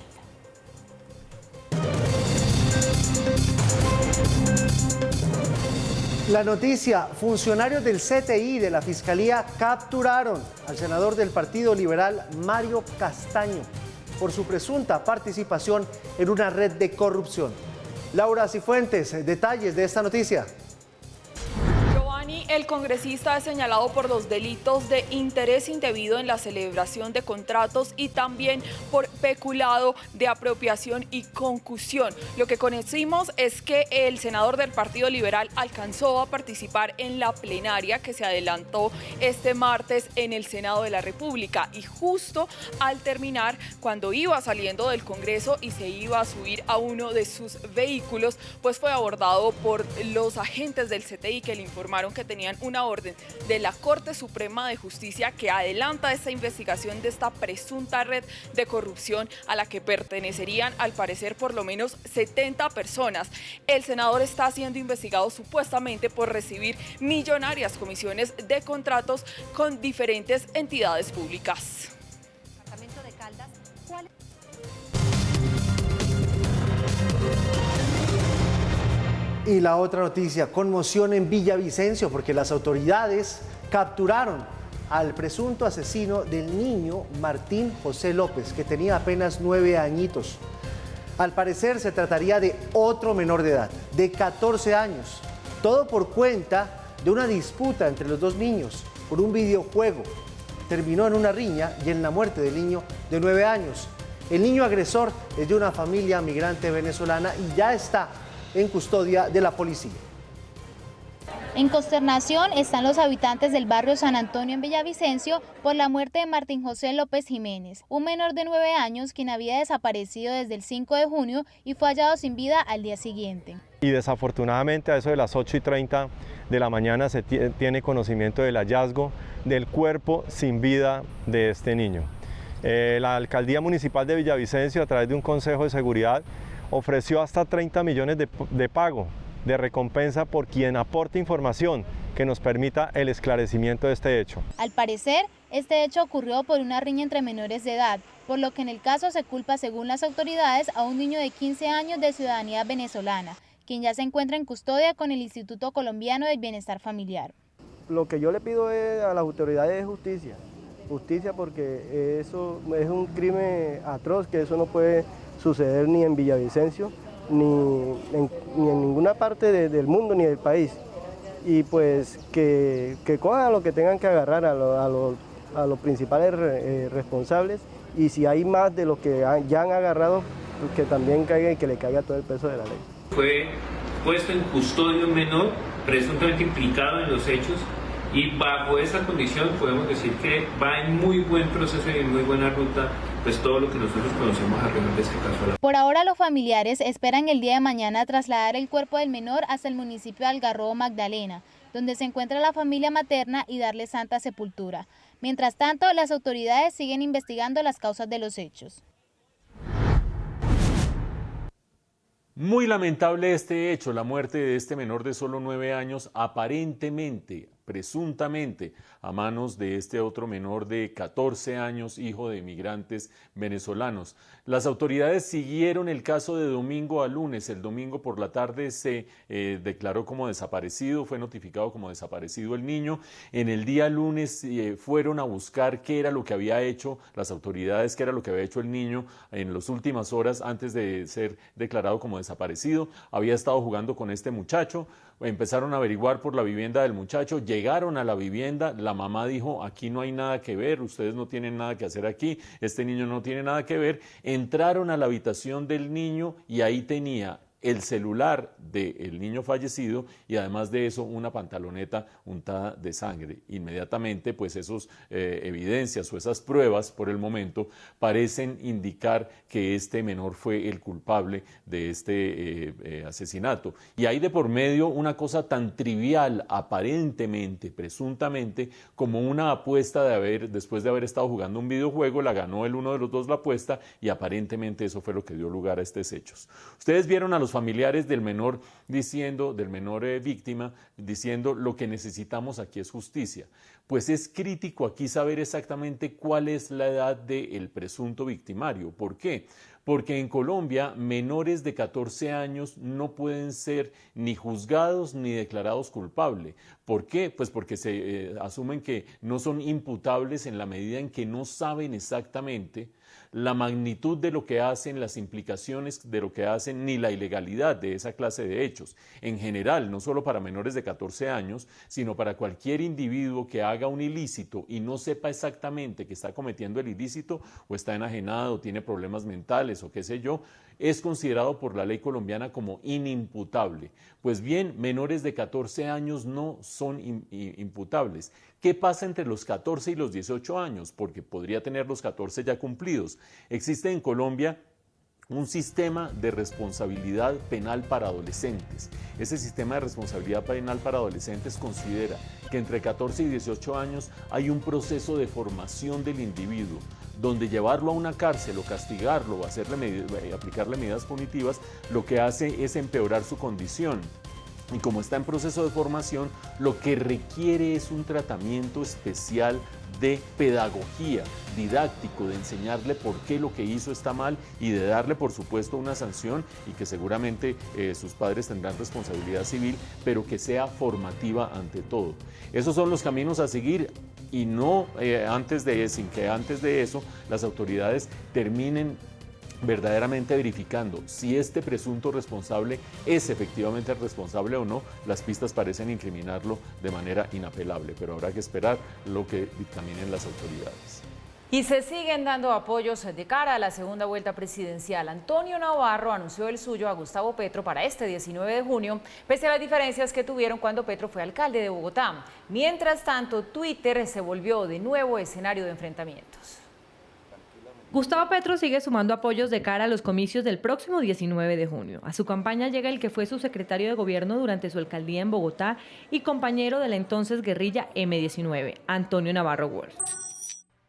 La noticia, funcionarios del CTI de la Fiscalía capturaron al senador del Partido Liberal, Mario Castaño, por su presunta participación en una red de corrupción. Laura Cifuentes, detalles de esta noticia. El congresista es señalado por los delitos de interés indebido en la celebración de contratos y también por peculado de apropiación y concusión. Lo que conocimos es que el senador del Partido Liberal alcanzó a participar en la plenaria que se adelantó este martes en el Senado de la República y justo al terminar, cuando iba saliendo del Congreso y se iba a subir a uno de sus vehículos, pues fue abordado por los agentes del CTI que le informaron que tenían una orden de la Corte Suprema de Justicia que adelanta esta investigación de esta presunta red de corrupción a la que pertenecerían, al parecer, por lo menos 70 personas. El senador está siendo investigado supuestamente por recibir millonarias comisiones de contratos con diferentes entidades públicas. Departamento de Caldas, ¿cuál? Y la otra noticia, conmoción en Villavicencio porque las autoridades capturaron al presunto asesino del niño Martín José López, que tenía apenas 9 añitos. Al parecer se trataría de otro menor de edad, de 14 años. Todo por cuenta de una disputa entre los dos niños por un videojuego. Terminó en una riña y en la muerte del niño de 9 años. El niño agresor es de una familia migrante venezolana y ya está en custodia de la policía. En consternación están los habitantes del barrio San Antonio en Villavicencio por la muerte de Martín José López Jiménez, un menor de 9 años quien había desaparecido desde el 5 de junio y fue hallado sin vida al día siguiente. Y desafortunadamente a eso de las 8:30 de la mañana se tiene conocimiento del hallazgo del cuerpo sin vida de este niño. La Alcaldía Municipal de Villavicencio, a través de un Consejo de Seguridad, ofreció hasta 30 millones de pago de recompensa por quien aporte información que nos permita el esclarecimiento de este hecho. Al parecer, este hecho ocurrió por una riña entre menores de edad, por lo que en el caso se culpa, según las autoridades, a un niño de 15 años de ciudadanía venezolana, quien ya se encuentra en custodia con el Instituto Colombiano del Bienestar Familiar. Lo que yo le pido a las autoridades es justicia, porque eso es un crimen atroz, que eso no puede suceder ni en Villavicencio, ni en ninguna parte del mundo ni del país. Y pues que cojan lo que tengan que agarrar a los principales responsables, y si hay más de los que ya han agarrado, pues que también caiga y que le caiga todo el peso de la ley. Fue puesto en custodia un menor presuntamente implicado en los hechos, y bajo esa condición podemos decir que va en muy buen proceso y en muy buena ruta pues todo lo que nosotros conocemos alrededor de este caso. Por ahora los familiares esperan el día de mañana trasladar el cuerpo del menor hasta el municipio de Algarrobo, Magdalena, donde se encuentra la familia materna, y darle santa sepultura. Mientras tanto, las autoridades siguen investigando las causas de los hechos. Muy lamentable este hecho, la muerte de este menor de solo 9 años, aparentemente, presuntamente, a manos de este otro menor de 14 años, hijo de migrantes venezolanos. Las autoridades siguieron el caso de domingo a lunes. El domingo por la tarde se declaró como desaparecido, fue notificado como desaparecido el niño. En el día lunes fueron a buscar qué era lo que había hecho las autoridades, qué era lo que había hecho el niño en las últimas horas antes de ser declarado como desaparecido. Había estado jugando con este muchacho. Empezaron a averiguar por la vivienda del muchacho, llegaron a la vivienda, la mamá dijo, aquí no hay nada que ver, ustedes no tienen nada que hacer aquí, este niño no tiene nada que ver. Entraron a la habitación del niño y ahí tenía el celular del niño fallecido y además de eso una pantaloneta untada de sangre. Inmediatamente pues esas evidencias o esas pruebas por el momento parecen indicar que este menor fue el culpable de este asesinato. Y hay de por medio una cosa tan trivial, aparentemente, presuntamente, como una apuesta después de haber estado jugando un videojuego, la ganó el uno de los dos la apuesta y aparentemente eso fue lo que dio lugar a estos hechos. Ustedes vieron a los familiares del menor víctima diciendo lo que necesitamos aquí es justicia. Pues es crítico aquí saber exactamente cuál es la edad del presunto victimario. ¿Por qué? porque en Colombia menores de 14 años no pueden ser ni juzgados ni declarados culpables. ¿Por qué? Pues porque se asumen que no son imputables en la medida en que no saben exactamente la magnitud de lo que hacen, las implicaciones de lo que hacen, ni la ilegalidad de esa clase de hechos. En general, no solo para menores de 14 años, sino para cualquier individuo que haga un ilícito y no sepa exactamente que está cometiendo el ilícito o está enajenado, tiene problemas mentales o qué sé yo, es considerado por la ley colombiana como inimputable. Pues bien, menores de 14 años no son imputables. ¿Qué pasa entre los 14 y los 18 años? Porque podría tener los 14 ya cumplidos. Existe en Colombia un sistema de responsabilidad penal para adolescentes. Ese sistema de responsabilidad penal para adolescentes considera que entre 14 y 18 años hay un proceso de formación del individuo, donde llevarlo a una cárcel o castigarlo o aplicarle medidas punitivas, lo que hace es empeorar su condición. Y como está en proceso de formación, lo que requiere es un tratamiento especial de pedagogía, didáctico, de enseñarle por qué lo que hizo está mal y de darle, por supuesto, una sanción y que seguramente sus padres tendrán responsabilidad civil, pero que sea formativa ante todo. Esos son los caminos a seguir y no sin que antes de eso las autoridades terminen verdaderamente verificando si este presunto responsable es efectivamente el responsable o no. Las pistas parecen incriminarlo de manera inapelable, pero habrá que esperar lo que dictaminen las autoridades. Y se siguen dando apoyos de cara a la segunda vuelta presidencial. Antonio Navarro anunció el suyo a Gustavo Petro para este 19 de junio, pese a las diferencias que tuvieron cuando Petro fue alcalde de Bogotá. Mientras tanto, Twitter se volvió de nuevo escenario de enfrentamientos. Gustavo Petro sigue sumando apoyos de cara a los comicios del próximo 19 de junio. A su campaña llega el que fue su secretario de gobierno durante su alcaldía en Bogotá y compañero de la entonces guerrilla M-19, Antonio Navarro Wolf.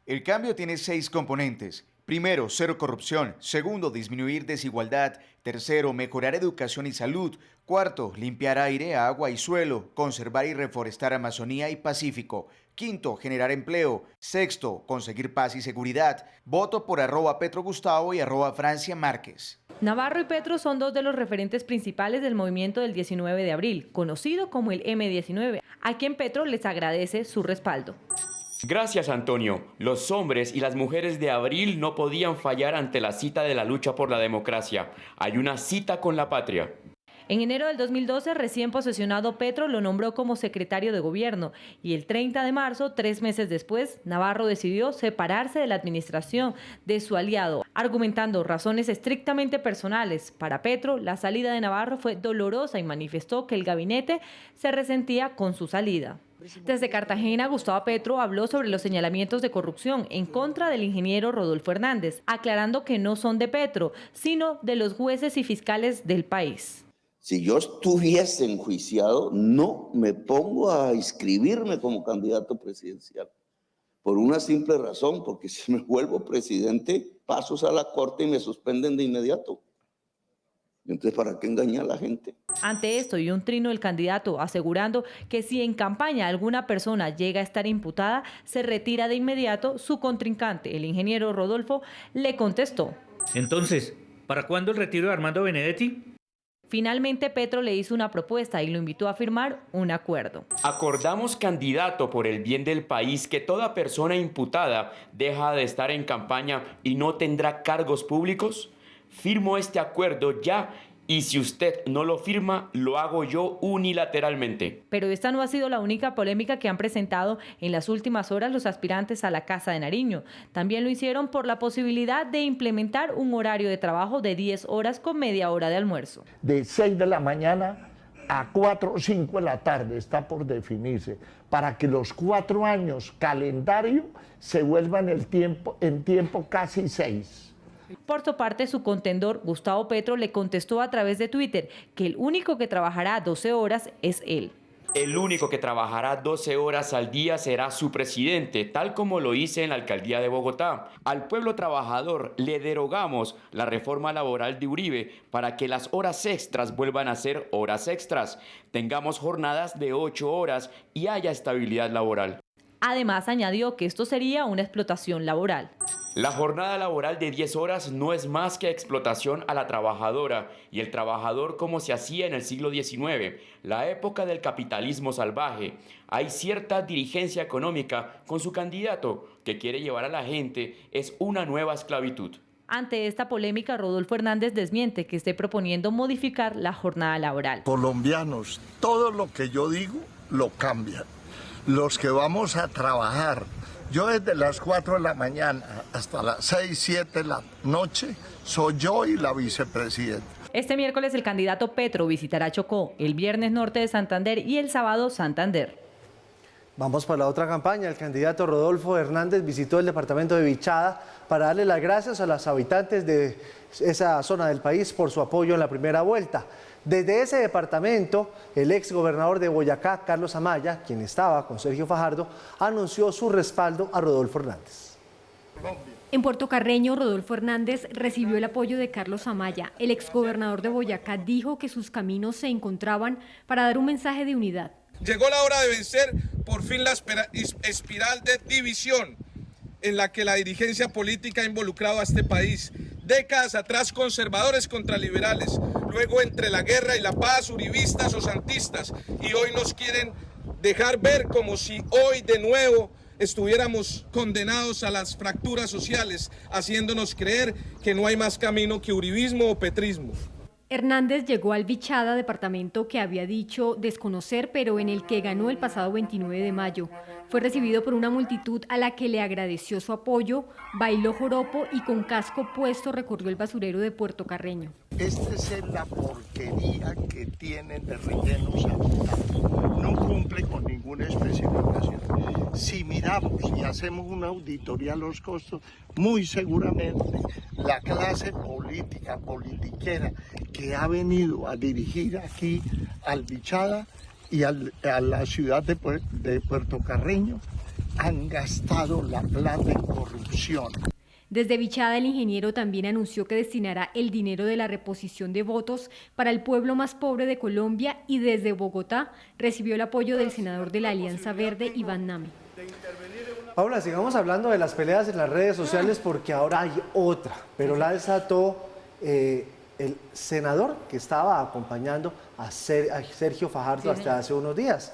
El cambio tiene 6 componentes. Primero, cero corrupción. Segundo, disminuir desigualdad. Tercero, mejorar educación y salud. Cuarto, limpiar aire, agua y suelo. Conservar y reforestar Amazonía y Pacífico. Quinto, generar empleo. Sexto, conseguir paz y seguridad. Voto por @PetroGustavo y @Francia Márquez. Navarro y Petro son dos de los referentes principales del movimiento del 19 de abril, conocido como el M-19, a quien Petro les agradece su respaldo. Gracias, Antonio. Los hombres y las mujeres de abril no podían fallar ante la cita de la lucha por la democracia. Hay una cita con la patria. En enero del 2012, recién posesionado, Petro lo nombró como secretario de gobierno y el 30 de marzo, 3 meses después, Navarro decidió separarse de la administración de su aliado, argumentando razones estrictamente personales. Para Petro, la salida de Navarro fue dolorosa y manifestó que el gabinete se resentía con su salida. Desde Cartagena, Gustavo Petro habló sobre los señalamientos de corrupción en contra del ingeniero Rodolfo Hernández, aclarando que no son de Petro, sino de los jueces y fiscales del país. Si yo estuviese enjuiciado, no me pongo a inscribirme como candidato presidencial. Por una simple razón, porque si me vuelvo presidente, paso a la corte y me suspenden de inmediato. Entonces, ¿para qué engañar a la gente? Ante esto y un trino del candidato asegurando que si en campaña alguna persona llega a estar imputada, se retira de inmediato, su contrincante, el ingeniero Rodolfo, le contestó. Entonces, ¿para cuándo el retiro de Armando Benedetti? Finalmente, Petro le hizo una propuesta y lo invitó a firmar un acuerdo. Acordamos, candidato, por el bien del país, que toda persona imputada deja de estar en campaña y no tendrá cargos públicos. Firmo este acuerdo ya y si usted no lo firma, lo hago yo unilateralmente. Pero esta no ha sido la única polémica que han presentado en las últimas horas los aspirantes a la Casa de Nariño. También lo hicieron por la posibilidad de implementar un horario de trabajo de 10 horas con media hora de almuerzo. De 6 de la mañana a 4 o 5 de la tarde está por definirse, para que los 4 años calendario se vuelvan en tiempo casi 6. Por su parte, su contendor, Gustavo Petro, le contestó a través de Twitter que el único que trabajará 12 horas es él. El único que trabajará 12 horas al día será su presidente, tal como lo hice en la alcaldía de Bogotá. Al pueblo trabajador le derogamos la reforma laboral de Uribe para que las horas extras vuelvan a ser horas extras, tengamos jornadas de 8 horas y haya estabilidad laboral. Además, añadió que esto sería una explotación laboral. La jornada laboral de 10 horas no es más que explotación a la trabajadora y el trabajador como se hacía en el siglo XIX, la época del capitalismo salvaje. Hay cierta dirigencia económica con su candidato que quiere llevar a la gente es una nueva esclavitud. Ante esta polémica, Rodolfo Hernández desmiente que esté proponiendo modificar la jornada laboral. Colombianos, todo lo que yo digo lo cambian. Los que vamos a trabajar, yo desde las 4 de la mañana hasta las 6, 7 de la noche, soy yo y la vicepresidenta. Este miércoles el candidato Petro visitará Chocó, el viernes norte de Santander y el sábado Santander. Vamos para la otra campaña. El candidato Rodolfo Hernández visitó el departamento de Vichada para darle las gracias a los habitantes de esa zona del país por su apoyo en la primera vuelta. Desde ese departamento, el ex gobernador de Boyacá, Carlos Amaya, quien estaba con Sergio Fajardo, anunció su respaldo a Rodolfo Hernández. En Puerto Carreño, Rodolfo Hernández recibió el apoyo de Carlos Amaya. El exgobernador de Boyacá dijo que sus caminos se encontraban para dar un mensaje de unidad. Llegó la hora de vencer por fin la espiral de división en la que la dirigencia política ha involucrado a este país. Décadas atrás conservadores contra liberales, luego entre la guerra y la paz, uribistas o santistas, y hoy nos quieren dejar ver como si hoy de nuevo estuviéramos condenados a las fracturas sociales, haciéndonos creer que no hay más camino que uribismo o petrismo. Hernández llegó al Vichada, departamento que había dicho desconocer, pero en el que ganó el pasado 29 de mayo. Fue recibido por una multitud a la que le agradeció su apoyo, bailó joropo y con casco puesto recorrió el basurero de Puerto Carreño. Esta es la porquería que tienen de rellenos sanitarios. No cumple con ninguna especificación. Si miramos y hacemos una auditoría a los costos, muy seguramente la clase política, politiquera, que ha venido a dirigir aquí al Vichada y a la ciudad de Puerto Carreño, han gastado la plata en corrupción. Desde Vichada, el ingeniero también anunció que destinará el dinero de la reposición de votos para el pueblo más pobre de Colombia, y desde Bogotá recibió el apoyo del senador de la Alianza Verde, Iván Nami. Paula, sigamos hablando de las peleas en las redes sociales porque ahora hay otra, pero la desató el senador que estaba acompañando a Sergio Fajardo hasta hace unos días,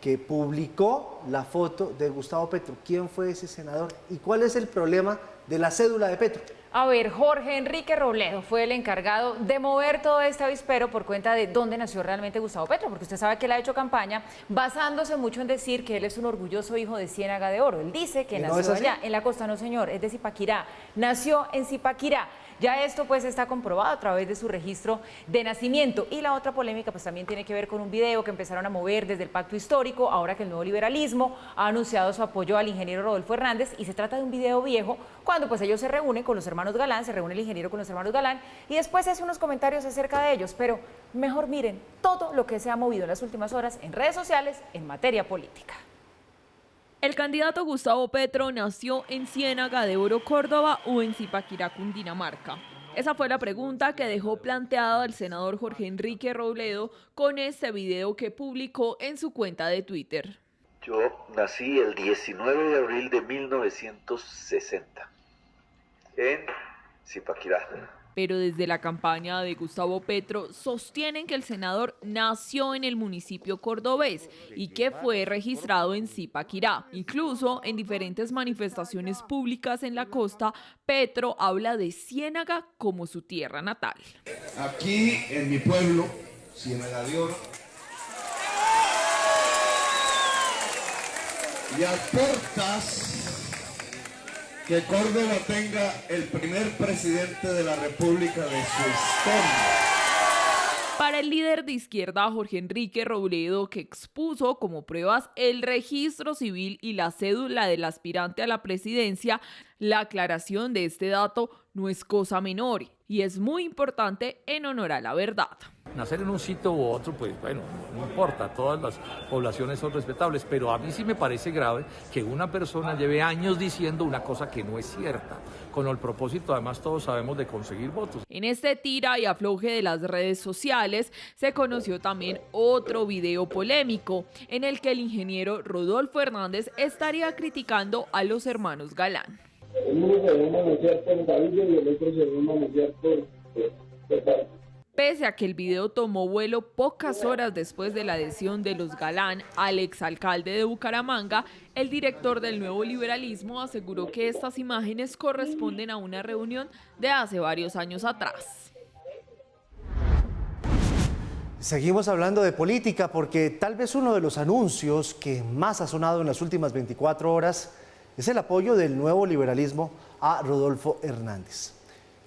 que publicó la foto de Gustavo Petro. ¿Quién fue ese senador y cuál es el problema de la cédula de Petro? A ver, Jorge Enrique Robledo fue el encargado de mover todo este avispero por cuenta de dónde nació realmente Gustavo Petro, porque usted sabe que él ha hecho campaña basándose mucho en decir que él es un orgulloso hijo de Ciénaga de Oro. Él dice que nació allá, en la costa. No, señor, es de Zipaquirá, nació en Zipaquirá. Ya esto pues está comprobado a través de su registro de nacimiento. Y la otra polémica pues también tiene que ver con un video que empezaron a mover desde el Pacto Histórico, ahora que el Nuevo Liberalismo ha anunciado su apoyo al ingeniero Rodolfo Hernández, y se trata de un video viejo cuando pues ellos se reúnen con los hermanos Galán, se reúne el ingeniero con los hermanos Galán y después hace unos comentarios acerca de ellos, pero mejor miren todo lo que se ha movido en las últimas horas en redes sociales en materia política. El candidato Gustavo Petro nació en Ciénaga de Oro, Córdoba, o en Zipaquirá, Cundinamarca. Esa fue la pregunta que dejó planteada el senador Jorge Enrique Robledo con este video que publicó en su cuenta de Twitter. Yo nací el 19 de abril de 1960 en Zipaquirá. Pero desde la campaña de Gustavo Petro sostienen que el senador nació en el municipio cordobés y que fue registrado en Zipaquirá. Incluso en diferentes manifestaciones públicas en la costa, Petro habla de Ciénaga como su tierra natal. Aquí en mi pueblo, Ciénaga de Oro, y a puertas que Córdoba tenga el primer presidente de la República de su historia. Para el líder de izquierda Jorge Enrique Robledo, que expuso como pruebas el registro civil y la cédula del aspirante a la presidencia, la aclaración de este dato no es cosa menor y es muy importante en honor a la verdad. Nacer en un sitio u otro, pues bueno, no importa, todas las poblaciones son respetables, pero a mí sí me parece grave que una persona lleve años diciendo una cosa que no es cierta, con el propósito, además todos sabemos, de conseguir votos. En este tira y afloje de las redes sociales se conoció también otro video polémico en el que el ingeniero Rodolfo Hernández estaría criticando a los hermanos Galán. uno se va a manusear por Gaviria y el otro se va a manusear por Pese a que el video tomó vuelo pocas horas después de la adhesión de los Galán al exalcalde de Bucaramanga, el director del Nuevo Liberalismo aseguró que estas imágenes corresponden a una reunión de hace varios años atrás. Seguimos hablando de política porque tal vez uno de los anuncios que más ha sonado en las últimas 24 horas es el apoyo del Nuevo Liberalismo a Rodolfo Hernández.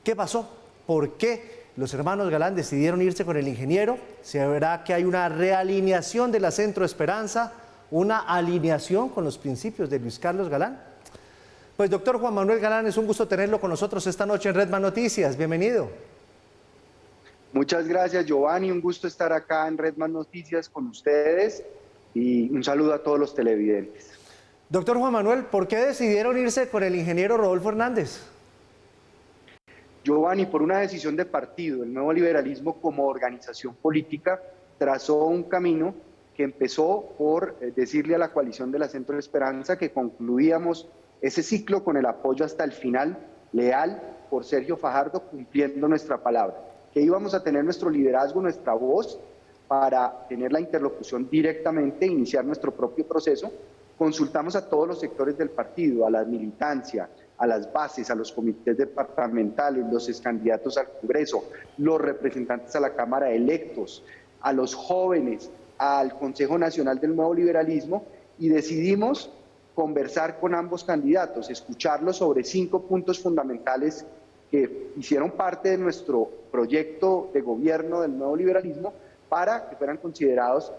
¿Qué pasó? ¿Por qué los hermanos Galán decidieron irse con el ingeniero? ¿Se verá que hay una realineación de la Centro Esperanza, una alineación con los principios de Luis Carlos Galán? Pues doctor Juan Manuel Galán, es un gusto tenerlo con nosotros esta noche en Redman Noticias. Bienvenido. Muchas gracias, Giovanni. Un gusto estar acá en Redman Noticias con ustedes y un saludo a todos los televidentes. Doctor Juan Manuel, ¿por qué decidieron irse con el ingeniero Rodolfo Hernández? Giovanni, por una decisión de partido, el Nuevo Liberalismo como organización política trazó un camino que empezó por decirle a la coalición de la Centro Esperanza que concluíamos ese ciclo con el apoyo hasta el final, leal por Sergio Fajardo, cumpliendo nuestra palabra, que íbamos a tener nuestro liderazgo, nuestra voz, para tener la interlocución directamente, iniciar nuestro propio proceso. Consultamos a todos los sectores del partido, a la militancia, a las bases, a los comités departamentales, los excandidatos al Congreso, los representantes a la Cámara electos, a los jóvenes, al Consejo Nacional del Nuevo Liberalismo, y decidimos conversar con ambos candidatos, escucharlos sobre 5 puntos fundamentales que hicieron parte de nuestro proyecto de gobierno del Nuevo Liberalismo para que fueran considerados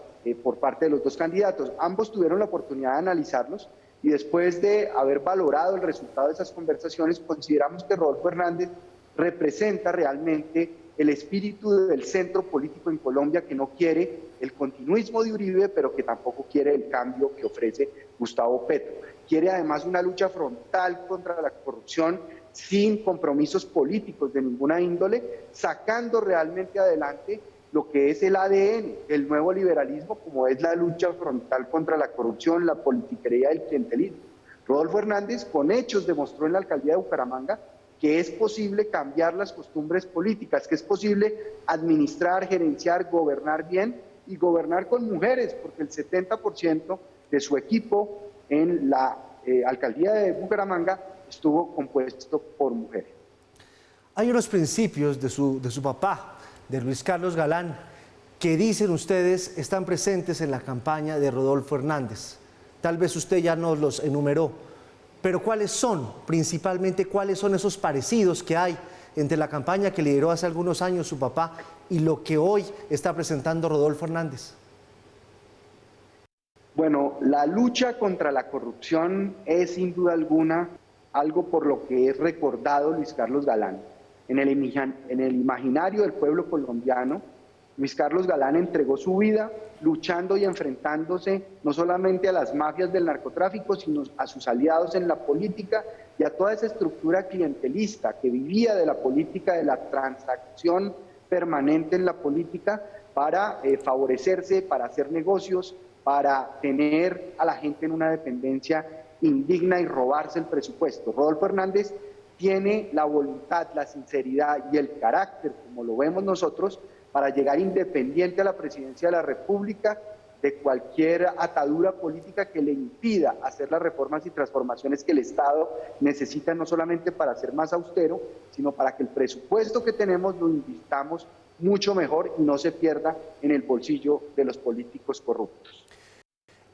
por parte de los dos candidatos. Ambos tuvieron la oportunidad de analizarlos y después de haber valorado el resultado de esas conversaciones, consideramos que Rodolfo Hernández representa realmente el espíritu del centro político en Colombia, que no quiere el continuismo de Uribe, pero que tampoco quiere el cambio que ofrece Gustavo Petro. Quiere además una lucha frontal contra la corrupción sin compromisos políticos de ninguna índole, sacando realmente adelante lo que es el ADN del nuevo liberalismo, como es la lucha frontal contra la corrupción, la politiquería y el clientelismo. Rodolfo Hernández con hechos demostró en la alcaldía de Bucaramanga que es posible cambiar las costumbres políticas, que es posible administrar, gerenciar, gobernar bien y gobernar con mujeres, porque el 70% de su equipo en la alcaldía de Bucaramanga estuvo compuesto por mujeres. Hay unos principios de su papá, de Luis Carlos Galán, que dicen ustedes están presentes en la campaña de Rodolfo Hernández. Tal vez usted ya nos los enumeró, pero ¿cuáles son? Principalmente, ¿cuáles son esos parecidos que hay entre la campaña que lideró hace algunos años su papá y lo que hoy está presentando Rodolfo Hernández? Bueno, la lucha contra la corrupción es sin duda alguna algo por lo que es recordado Luis Carlos Galán. En el imaginario del pueblo colombiano, Luis Carlos Galán entregó su vida luchando y enfrentándose no solamente a las mafias del narcotráfico, sino a sus aliados en la política y a toda esa estructura clientelista que vivía de la política, de la transacción permanente en la política para favorecerse, para hacer negocios, para tener a la gente en una dependencia indigna y robarse el presupuesto. Rodolfo Hernández tiene la voluntad, la sinceridad y el carácter, como lo vemos nosotros, para llegar independiente a la presidencia de la República de cualquier atadura política que le impida hacer las reformas y transformaciones que el Estado necesita, no solamente para ser más austero, sino para que el presupuesto que tenemos lo invirtamos mucho mejor y no se pierda en el bolsillo de los políticos corruptos.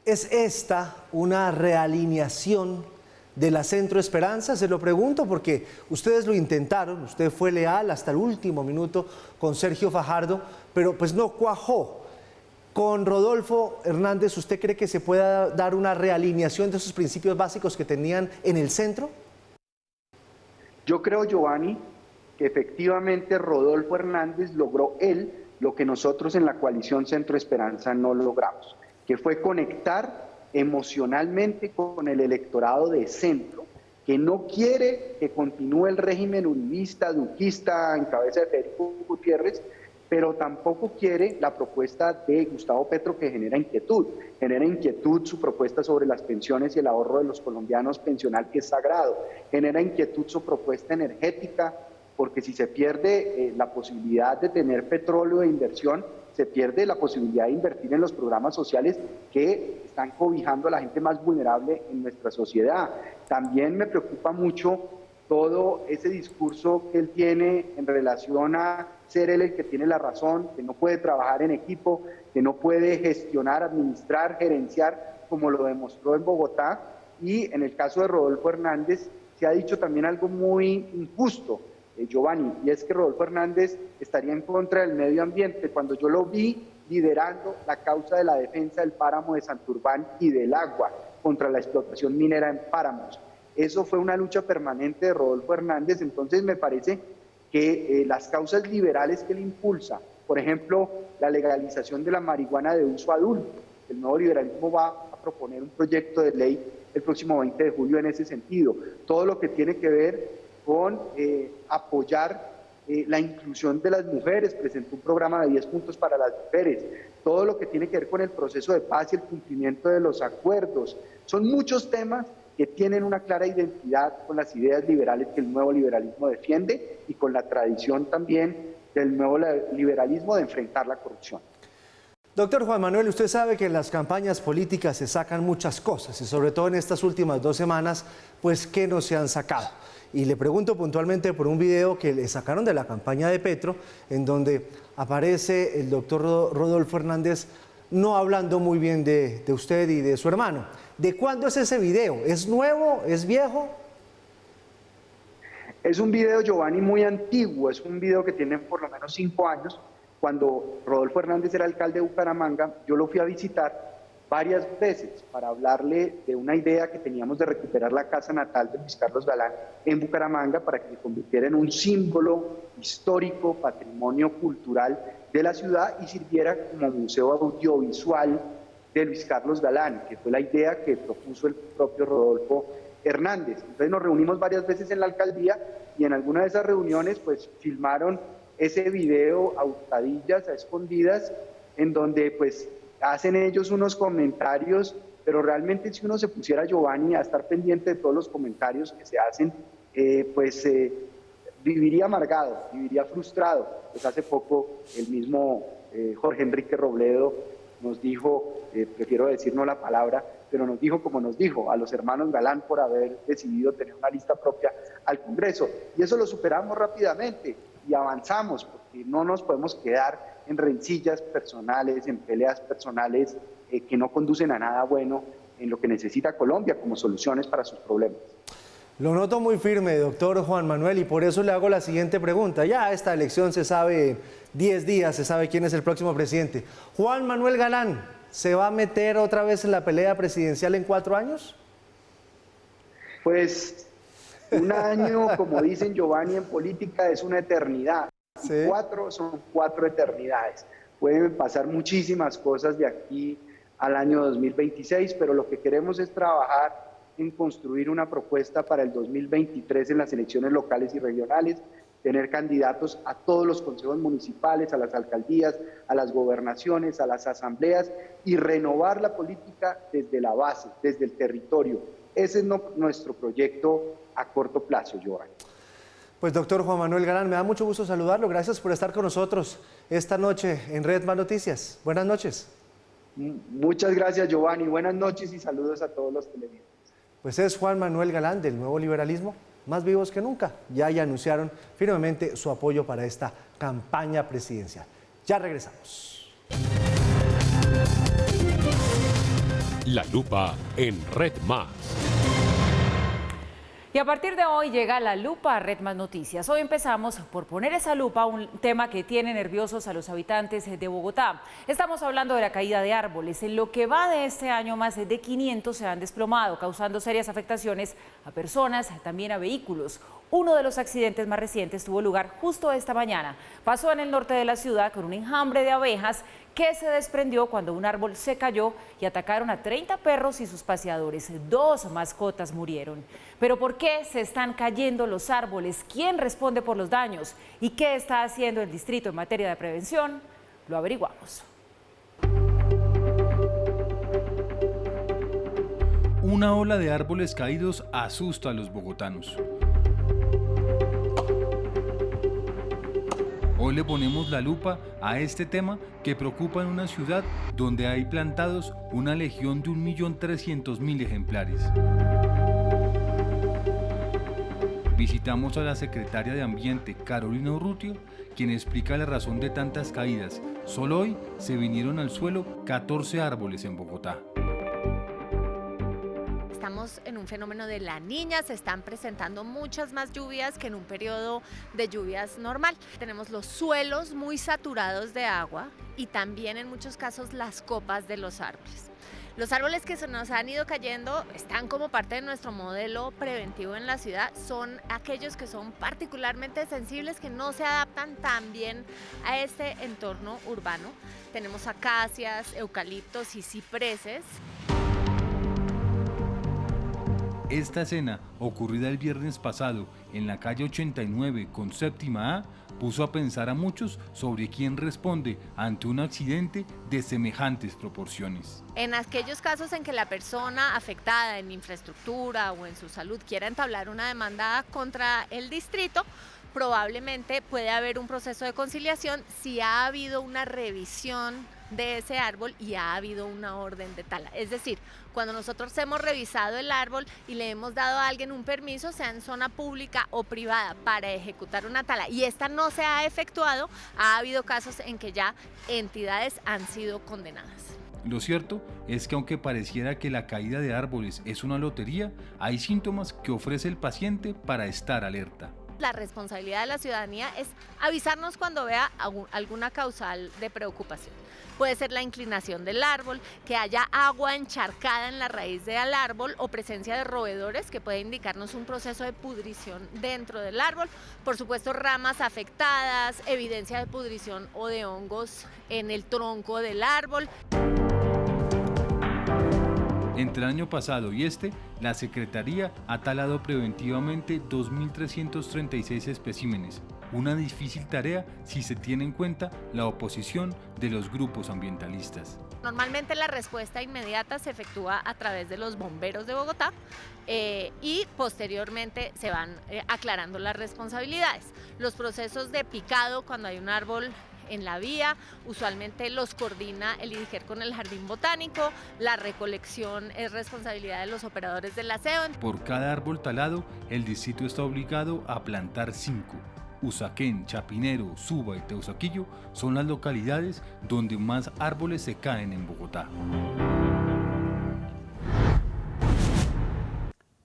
¿Es esta una realineación de la Centro Esperanza? Se lo pregunto porque ustedes lo intentaron, usted fue leal hasta el último minuto con Sergio Fajardo, pero pues no cuajó. Con Rodolfo Hernández, ¿usted cree que se pueda dar una realineación de esos principios básicos que tenían en el centro? Yo creo, Giovanni, que efectivamente Rodolfo Hernández logró lo que nosotros en la coalición Centro Esperanza no logramos, que fue conectar emocionalmente con el electorado de centro, que no quiere que continúe el régimen uribista, duquista, en cabeza de Federico Gutiérrez, pero tampoco quiere la propuesta de Gustavo Petro, que genera inquietud su propuesta sobre las pensiones y el ahorro de los colombianos pensional, que es sagrado, genera inquietud su propuesta energética, porque si se pierde la posibilidad de tener petróleo de inversión, se pierde la posibilidad de invertir en los programas sociales que están cobijando a la gente más vulnerable en nuestra sociedad. También me preocupa mucho todo ese discurso que él tiene en relación a ser él el que tiene la razón, que no puede trabajar en equipo, que no puede gestionar, administrar, gerenciar, como lo demostró en Bogotá. Y en el caso de Rodolfo Hernández se ha dicho también algo muy injusto, Giovanni, y es que Rodolfo Hernández estaría en contra del medio ambiente, cuando yo lo vi liderando la causa de la defensa del páramo de Santurbán y del agua contra la explotación minera en páramos. Eso fue una lucha permanente de Rodolfo Hernández. Entonces me parece que las causas liberales que él impulsa, por ejemplo, la legalización de la marihuana de uso adulto, el nuevo liberalismo va a proponer un proyecto de ley el próximo 20 de julio en ese sentido. Todo lo que tiene que ver con apoyar la inclusión de las mujeres, presentó un programa de 10 puntos para las mujeres, todo lo que tiene que ver con el proceso de paz y el cumplimiento de los acuerdos. Son muchos temas que tienen una clara identidad con las ideas liberales que el nuevo liberalismo defiende y con la tradición también del nuevo liberalismo de enfrentar la corrupción. Doctor Juan Manuel, usted sabe que en las campañas políticas se sacan muchas cosas y sobre todo en estas últimas 2 semanas, pues ¿qué no se han sacado? Y le pregunto puntualmente por un video que le sacaron de la campaña de Petro, en donde aparece el doctor Rodolfo Hernández no hablando muy bien de usted y de su hermano. ¿De cuándo es ese video? ¿Es nuevo? ¿Es viejo? Es un video, Giovanni, muy antiguo, es un video que tiene por lo menos 5 años. Cuando Rodolfo Hernández era alcalde de Bucaramanga, yo lo fui a visitar varias veces para hablarle de una idea que teníamos de recuperar la casa natal de Luis Carlos Galán en Bucaramanga para que se convirtiera en un símbolo histórico, patrimonio cultural de la ciudad y sirviera como museo audiovisual de Luis Carlos Galán, que fue la idea que propuso el propio Rodolfo Hernández. Entonces nos reunimos varias veces en la alcaldía y en alguna de esas reuniones pues filmaron ese video a hurtadillas, a escondidas, en donde pues hacen ellos unos comentarios, pero realmente si uno se pusiera, Giovanni, a estar pendiente de todos los comentarios que se hacen, viviría amargado, viviría frustrado. Pues hace poco el mismo Jorge Enrique Robledo nos dijo, prefiero decir no la palabra, pero nos dijo como nos dijo a los hermanos Galán por haber decidido tener una lista propia al Congreso. Y eso lo superamos rápidamente y avanzamos, porque no nos podemos quedar en rencillas personales, en peleas personales que no conducen a nada bueno en lo que necesita Colombia como soluciones para sus problemas. Lo noto muy firme, doctor Juan Manuel, y por eso le hago la siguiente pregunta. Ya esta elección se sabe 10 días, se sabe quién es el próximo presidente. ¿Juan Manuel Galán se va a meter otra vez en la pelea presidencial en 4 años? Pues un año, como dicen, Giovanni, en política es una eternidad. ¿Sí? 4 son 4 eternidades. Pueden pasar muchísimas cosas de aquí al año 2026, pero lo que queremos es trabajar en construir una propuesta para el 2023 en las elecciones locales y regionales, tener candidatos a todos los consejos municipales, a las alcaldías, a las gobernaciones, a las asambleas y renovar la política desde la base, desde el territorio. Ese es nuestro proyecto a corto plazo, Giovanni. Pues doctor Juan Manuel Galán, me da mucho gusto saludarlo. Gracias por estar con nosotros esta noche en Red Más Noticias. Buenas noches. Muchas gracias, Giovanni. Buenas noches y saludos a todos los televidentes. Pues es Juan Manuel Galán del Nuevo Liberalismo, más vivos que nunca. Ya anunciaron firmemente su apoyo para esta campaña presidencial. Ya regresamos. La lupa en Red Más. Y a partir de hoy llega la lupa a Red Más Noticias. Hoy empezamos por poner esa lupa a un tema que tiene nerviosos a los habitantes de Bogotá. Estamos hablando de la caída de árboles. En lo que va de este año, más de 500 se han desplomado, causando serias afectaciones a personas, también a vehículos. Uno de los accidentes más recientes tuvo lugar justo esta mañana. Pasó en el norte de la ciudad con un enjambre de abejas que se desprendió cuando un árbol se cayó y atacaron a 30 perros y sus paseadores. 2 mascotas murieron. Pero ¿por qué se están cayendo los árboles? ¿Quién responde por los daños? ¿Y qué está haciendo el distrito en materia de prevención? Lo averiguamos. Una ola de árboles caídos asusta a los bogotanos. Hoy le ponemos la lupa a este tema que preocupa en una ciudad donde hay plantados una legión de 1.300.000 ejemplares. Visitamos a la secretaria de Ambiente, Carolina Urrutia, quien explica la razón de tantas caídas. Solo hoy se vinieron al suelo 14 árboles en Bogotá. Estamos en un fenómeno de la Niña, se están presentando muchas más lluvias que en un periodo de lluvias normal. Tenemos los suelos muy saturados de agua y también en muchos casos las copas de los árboles. Los árboles que se nos han ido cayendo están como parte de nuestro modelo preventivo en la ciudad, son aquellos que son particularmente sensibles, que no se adaptan tan bien a este entorno urbano. Tenemos acacias, eucaliptos y cipreses. Esta escena, ocurrida el viernes pasado en la calle 89 con Séptima A, puso a pensar a muchos sobre quién responde ante un accidente de semejantes proporciones. En aquellos casos en que la persona afectada en infraestructura o en su salud quiera entablar una demanda contra el distrito, probablemente puede haber un proceso de conciliación si ha habido una revisión de ese árbol y ha habido una orden de tala. Es decir, cuando nosotros hemos revisado el árbol y le hemos dado a alguien un permiso, sea en zona pública o privada, para ejecutar una tala y esta no se ha efectuado, ha habido casos en que ya entidades han sido condenadas. Lo cierto es que aunque pareciera que la caída de árboles es una lotería, hay síntomas que ofrece el paciente para estar alerta. La responsabilidad de la ciudadanía es avisarnos cuando vea alguna causal de preocupación. Puede ser la inclinación del árbol, que haya agua encharcada en la raíz del árbol o presencia de roedores que puede indicarnos un proceso de pudrición dentro del árbol. Por supuesto, ramas afectadas, evidencia de pudrición o de hongos en el tronco del árbol. Entre el año pasado y la Secretaría ha talado preventivamente 2.336 especímenes, una difícil tarea si se tiene en cuenta la oposición de los grupos ambientalistas. Normalmente la respuesta inmediata se efectúa a través de los bomberos de Bogotá y posteriormente se van aclarando las responsabilidades. Los procesos de picado cuando hay un árbol en la vía, usualmente los coordina el IDIGER con el Jardín Botánico, la recolección es responsabilidad de los operadores del aseo. Por cada árbol talado, el distrito está obligado a plantar 5. Usaquén, Chapinero, Suba y Teusaquillo son las localidades donde más árboles se caen en Bogotá.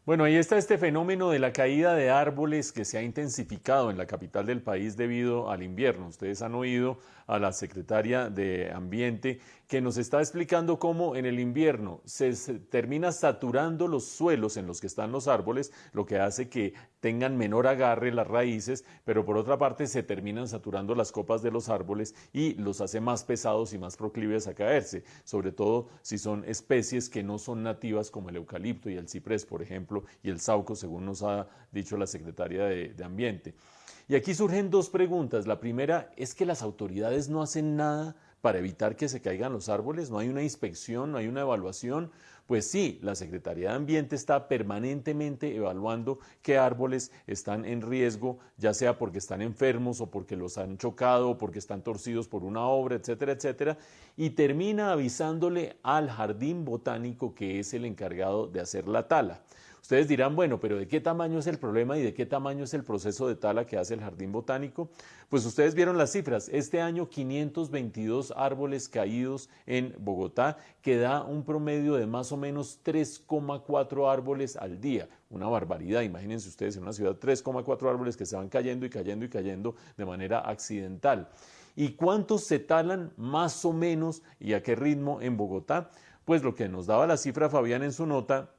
Bueno, ahí está este fenómeno de la caída de árboles que se ha intensificado en la capital del país debido al invierno. Ustedes han oído a la secretaria de Ambiente que nos está explicando cómo en el invierno se termina saturando los suelos en los que están los árboles, lo que hace que tengan menor agarre las raíces, pero por otra parte se terminan saturando las copas de los árboles y los hace más pesados y más proclives a caerse, sobre todo si son especies que no son nativas como el eucalipto y el ciprés, por ejemplo, y el sauco, según nos ha dicho la secretaria de Ambiente. Y aquí surgen 2 preguntas. La primera es que las autoridades no hacen nada para evitar que se caigan los árboles, no hay una inspección, no hay una evaluación. Pues sí, la Secretaría de Ambiente está permanentemente evaluando qué árboles están en riesgo, ya sea porque están enfermos o porque los han chocado o porque están torcidos por una obra, etcétera, etcétera, y termina avisándole al Jardín Botánico, que es el encargado de hacer la tala. Ustedes dirán, bueno, pero ¿de qué tamaño es el problema y de qué tamaño es el proceso de tala que hace el Jardín Botánico? Pues ustedes vieron las cifras. Este año 522 árboles caídos en Bogotá, que da un promedio de más o menos 3,4 árboles al día. Una barbaridad, imagínense ustedes en una ciudad 3,4 árboles que se van cayendo y cayendo y cayendo de manera accidental. ¿Y cuántos se talan más o menos y a qué ritmo en Bogotá? Pues lo que nos daba la cifra Fabián en su nota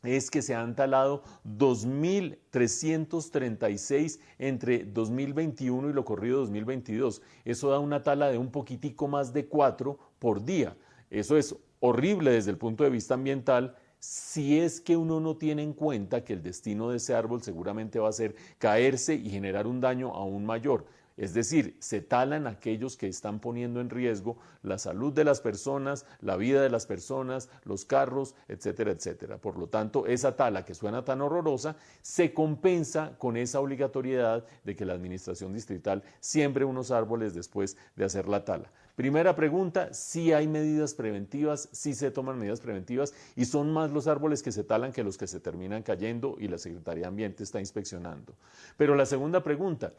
es que se han talado 2.336 entre 2021 y lo corrido 2022. Eso da una tala de un poquitico más de 4 por día. Eso es horrible desde el punto de vista ambiental, si es que uno no tiene en cuenta que el destino de ese árbol seguramente va a ser caerse y generar un daño aún mayor. Es decir, se talan aquellos que están poniendo en riesgo la salud de las personas, la vida de las personas, los carros, etcétera, etcétera. Por lo tanto, esa tala que suena tan horrorosa se compensa con esa obligatoriedad de que la administración distrital siembre unos árboles después de hacer la tala. Primera pregunta, sí hay medidas preventivas, sí se toman medidas preventivas y son más los árboles que se talan que los que se terminan cayendo y la Secretaría de Ambiente está inspeccionando. Pero la segunda pregunta,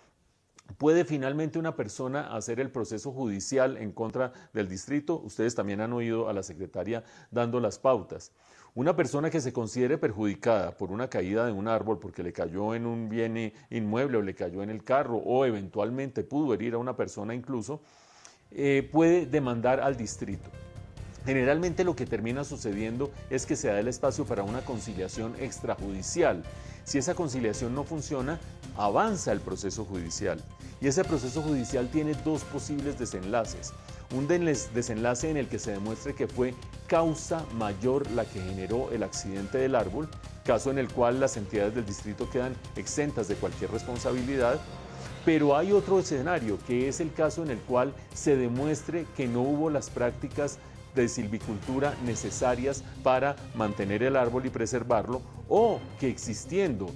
¿puede finalmente una persona hacer el proceso judicial en contra del distrito? Ustedes también han oído a la secretaria dando las pautas. Una persona que se considere perjudicada por una caída de un árbol porque le cayó en un bien inmueble o le cayó en el carro o eventualmente pudo herir a una persona incluso, puede demandar al distrito. Generalmente lo que termina sucediendo es que se da el espacio para una conciliación extrajudicial. Si esa conciliación no funciona, avanza el proceso judicial. Y ese proceso judicial tiene dos posibles desenlaces. Un desenlace en el que se demuestre que fue causa mayor la que generó el accidente del árbol, caso en el cual las entidades del distrito quedan exentas de cualquier responsabilidad. Pero hay otro escenario, que es el caso en el cual se demuestre que no hubo las prácticas de silvicultura necesarias para mantener el árbol y preservarlo, o que existiendo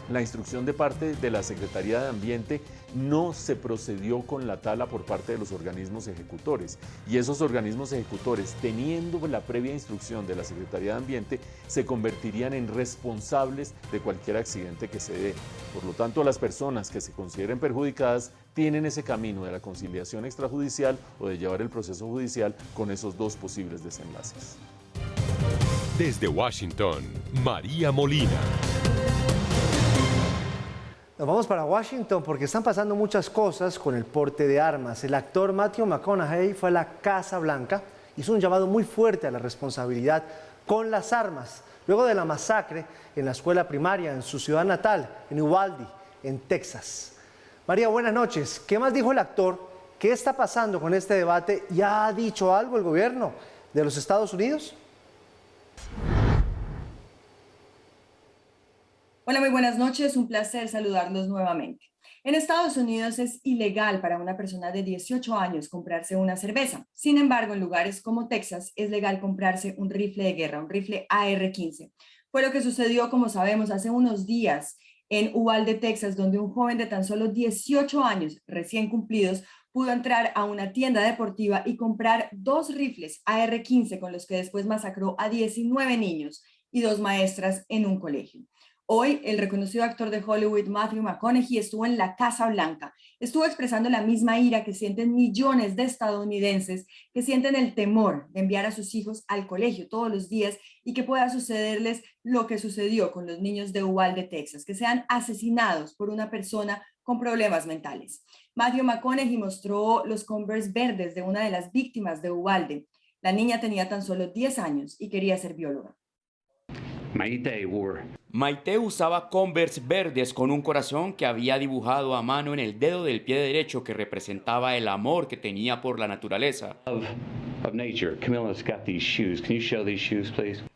la instrucción de parte de la Secretaría de Ambiente no se procedió con la tala por parte de los organismos ejecutores. Y esos organismos ejecutores, teniendo la previa instrucción de la Secretaría de Ambiente, se convertirían en responsables de cualquier accidente que se dé. Por lo tanto, las personas que se consideren perjudicadas tienen ese camino de la conciliación extrajudicial o de llevar el proceso judicial con esos dos posibles desenlaces. Desde Washington, María Molina. Nos vamos para Washington porque están pasando muchas cosas con el porte de armas. El actor Matthew McConaughey fue a la Casa Blanca, hizo un llamado muy fuerte a la responsabilidad con las armas, luego de la masacre en la escuela primaria en su ciudad natal, en Uvalde, en Texas. María, buenas noches. ¿Qué más dijo el actor? ¿Qué está pasando con este debate? ¿Ya ha dicho algo el gobierno de los Estados Unidos? Hola, muy buenas noches. Un placer saludarlos nuevamente. En Estados Unidos es ilegal para una persona de 18 años comprarse una cerveza. Sin embargo, en lugares como Texas es legal comprarse un rifle de guerra, un rifle AR-15. Fue lo que sucedió, como sabemos, hace unos días en Uvalde, Texas, donde un joven de tan solo 18 años recién cumplidos pudo entrar a una tienda deportiva y comprar 2 rifles AR-15 con los que después masacró a 19 niños y 2 maestras en un colegio. Hoy, el reconocido actor de Hollywood, Matthew McConaughey, estuvo en la Casa Blanca. Estuvo expresando la misma ira que sienten millones de estadounidenses que sienten el temor de enviar a sus hijos al colegio todos los días y que pueda sucederles lo que sucedió con los niños de Uvalde, Texas, que sean asesinados por una persona con problemas mentales. Matthew McConaughey mostró los Converse verdes de una de las víctimas de Uvalde. La niña tenía tan solo 10 años y quería ser bióloga. Maite usaba Converse verdes con un corazón que había dibujado a mano en el dedo del pie derecho que representaba el amor que tenía por la naturaleza.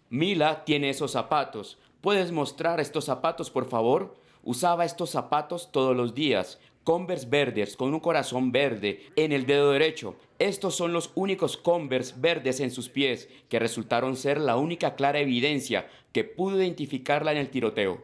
Mila tiene esos zapatos. ¿Puedes mostrar estos zapatos, por favor? Usaba estos zapatos todos los días. Converse verdes con un corazón verde en el dedo derecho. Estos son los únicos Converse verdes en sus pies que resultaron ser la única clara evidencia que pudo identificarla en el tiroteo.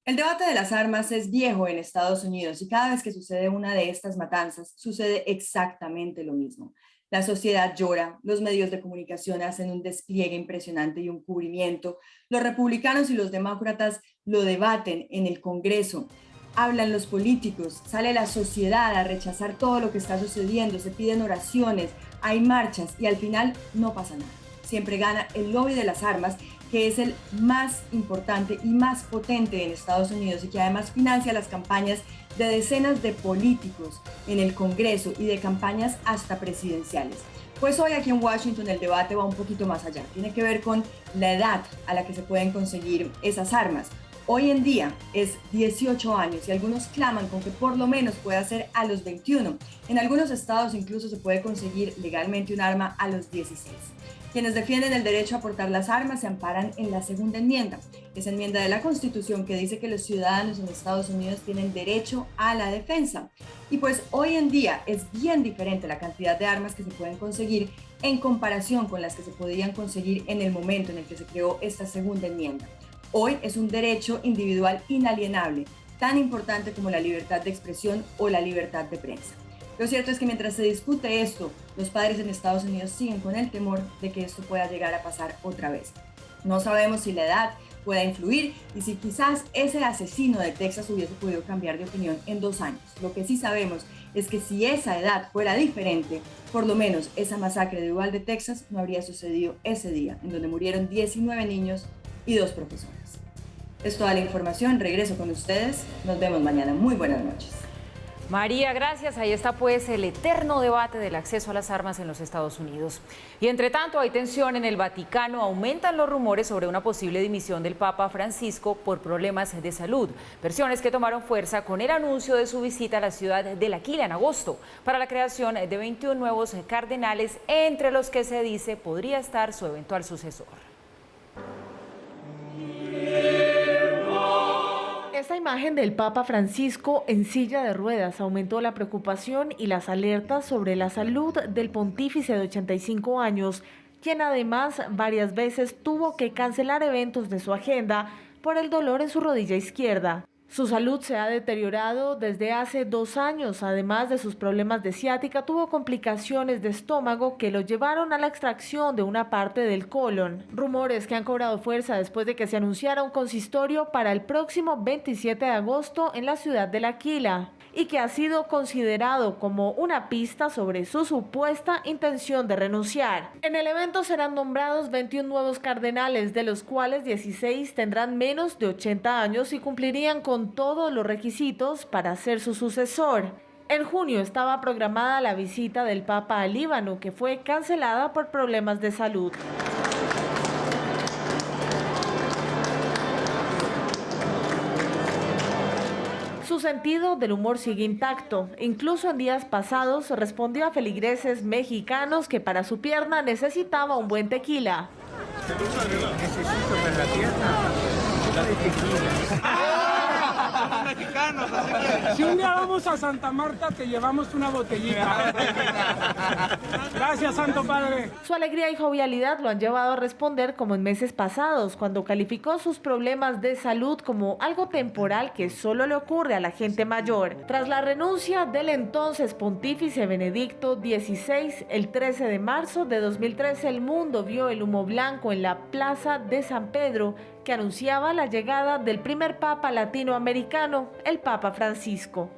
El debate de las armas es viejo en Estados Unidos y cada vez que sucede una de estas matanzas sucede exactamente lo mismo. La sociedad llora, los medios de comunicación hacen un despliegue impresionante y un cubrimiento. Los republicanos y los demócratas lo debaten en el Congreso. Hablan los políticos, sale la sociedad a rechazar todo lo que está sucediendo, se piden oraciones, hay marchas y al final no pasa nada. Siempre gana el lobby de las armas, que es el más importante y más potente en Estados Unidos y que además financia las campañas de decenas de políticos en el Congreso y de campañas hasta presidenciales. Pues hoy aquí en Washington el debate va un poquito más allá. Tiene que ver con la edad a la que se pueden conseguir esas armas. Hoy en día es 18 años y algunos claman con que por lo menos pueda ser a los 21. En algunos estados incluso se puede conseguir legalmente un arma a los 16. Quienes defienden el derecho a portar las armas se amparan en la segunda enmienda, esa enmienda de la Constitución que dice que los ciudadanos en Estados Unidos tienen derecho a la defensa. Y pues hoy en día es bien diferente la cantidad de armas que se pueden conseguir en comparación con las que se podían conseguir en el momento en el que se creó esta segunda enmienda. Hoy es un derecho individual inalienable, tan importante como la libertad de expresión o la libertad de prensa. Lo cierto es que mientras se discute esto, los padres en Estados Unidos siguen con el temor de que esto pueda llegar a pasar otra vez. No sabemos si la edad pueda influir y si quizás ese asesino de Texas hubiese podido cambiar de opinión en 2 años. Lo que sí sabemos es que si esa edad fuera diferente, por lo menos esa masacre de Uvalde, Texas, no habría sucedido ese día, en donde murieron 19 niños y 2 profesoras. Es toda la información, regreso con ustedes, nos vemos mañana, muy buenas noches. María, gracias. Ahí está pues el eterno debate del acceso a las armas en los Estados Unidos. Y entre tanto hay tensión en el Vaticano, aumentan los rumores sobre una posible dimisión del Papa Francisco por problemas de salud. Versiones que tomaron fuerza con el anuncio de su visita a la ciudad de L'Aquila en agosto para la creación de 21 nuevos cardenales, entre los que se dice podría estar su eventual sucesor. Esta imagen del Papa Francisco en silla de ruedas aumentó la preocupación y las alertas sobre la salud del pontífice de 85 años, quien además varias veces tuvo que cancelar eventos de su agenda por el dolor en su rodilla izquierda. Su salud se ha deteriorado desde hace 2 años, además de sus problemas de ciática, tuvo complicaciones de estómago que lo llevaron a la extracción de una parte del colon. Rumores que han cobrado fuerza después de que se anunciara un consistorio para el próximo 27 de agosto en la ciudad de L'Aquila y que ha sido considerado como una pista sobre su supuesta intención de renunciar. En el evento serán nombrados 21 nuevos cardenales, de los cuales 16 tendrán menos de 80 años y cumplirían con todos los requisitos para ser su sucesor. En junio estaba programada la visita del Papa al Líbano, que fue cancelada por problemas de salud. Su sentido del humor sigue intacto. Incluso en días pasados respondió a feligreses mexicanos que para su pierna necesitaba un buen tequila. Necesito ver la pierna. De tequila. Mexicanos, así que... Si un día vamos a Santa Marta, te llevamos una botellita. Gracias, Santo Padre. Su alegría y jovialidad lo han llevado a responder como en meses pasados, cuando calificó sus problemas de salud como algo temporal que solo le ocurre a la gente mayor. Tras la renuncia del entonces pontífice Benedicto XVI, el 13 de marzo de 2013, el mundo vio el humo blanco en la plaza de San Pedro, que anunciaba la llegada del primer papa latinoamericano, el Papa Francisco.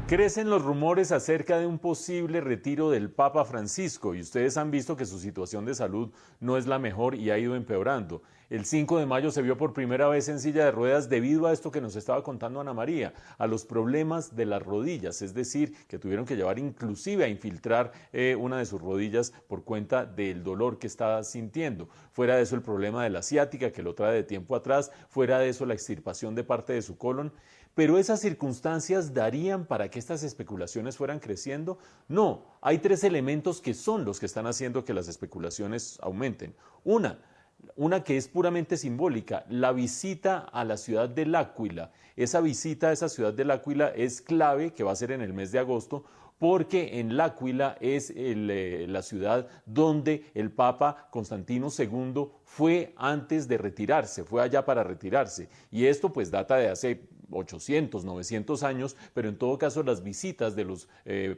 Crecen los rumores acerca de un posible retiro del Papa Francisco y ustedes han visto que su situación de salud no es la mejor y ha ido empeorando. El 5 de mayo se vio por primera vez en silla de ruedas debido a esto que nos estaba contando Ana María, a los problemas de las rodillas, es decir, que tuvieron que llevar inclusive a infiltrar una de sus rodillas por cuenta del dolor que estaba sintiendo. Fuera de eso el problema de la ciática que lo trae de tiempo atrás, fuera de eso la extirpación de parte de su colon. ¿Pero esas circunstancias darían para que estas especulaciones fueran creciendo? No, hay 3 elementos que son los que están haciendo que las especulaciones aumenten. Una que es puramente simbólica, la visita a la ciudad de L'Aquila. Esa visita a esa ciudad de L'Aquila es clave, que va a ser en el mes de agosto, porque en L'Aquila es la ciudad donde el Papa Constantino II fue antes de retirarse, fue allá para retirarse. Y esto pues data de hace 800, 900 años, pero en todo caso las visitas de los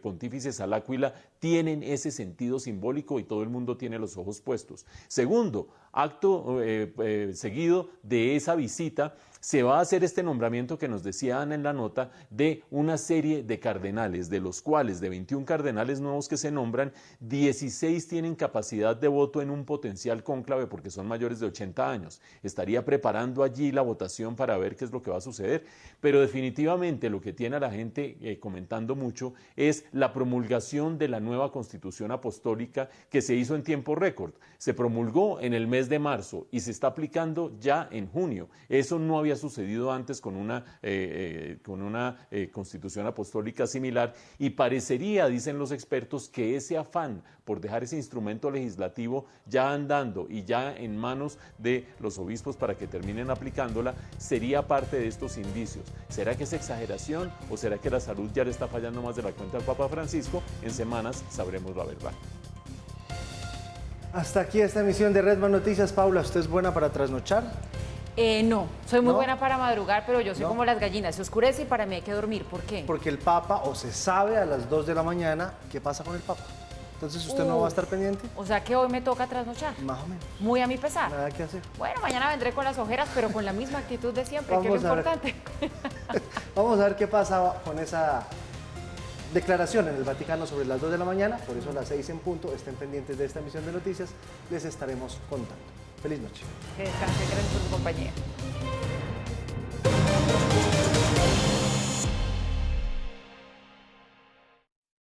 pontífices a L'Aquila tienen ese sentido simbólico y todo el mundo tiene los ojos puestos. Segundo, acto seguido de esa visita, se va a hacer este nombramiento que nos decían en la nota de una serie de cardenales, de los cuales de 21 cardenales nuevos que se nombran, 16 tienen capacidad de voto en un potencial cónclave porque son mayores de 80 años. Estaría preparando allí la votación para ver qué es lo que va a suceder, pero definitivamente lo que tiene a la gente comentando mucho es la promulgación de la nueva Constitución Apostólica que se hizo en tiempo récord. Se promulgó en el mes de marzo y se está aplicando ya en junio. Eso no había sucedido antes con una Constitución Apostólica similar, y parecería, dicen los expertos, que ese afán por dejar ese instrumento legislativo ya andando y ya en manos de los obispos para que terminen aplicándola sería parte de estos indicios. ¿Será que es exageración o será que la salud ya le está fallando más de la cuenta al Papa Francisco? En semanas sabremos la verdad. Hasta aquí esta emisión de Red Más Noticias. Paula, ¿usted es buena para trasnochar? No, soy muy buena para madrugar, pero yo soy como las gallinas, se oscurece y para mí hay que dormir. ¿Por qué? Porque el Papa, o se sabe a las 2 de la mañana qué pasa con el Papa. Entonces, ¿usted no va a estar pendiente? O sea que hoy me toca trasnochar. Más o menos. Muy a mi pesar. Nada que hacer. Bueno, mañana vendré con las ojeras, pero con la misma actitud de siempre, que es lo importante. Vamos a ver qué pasa con esa declaración en el Vaticano sobre las 2 de la mañana. Por eso a las 6 en punto, estén pendientes de esta emisión de noticias, les estaremos contando. Feliz noche. Que descanse, gracias por su compañía.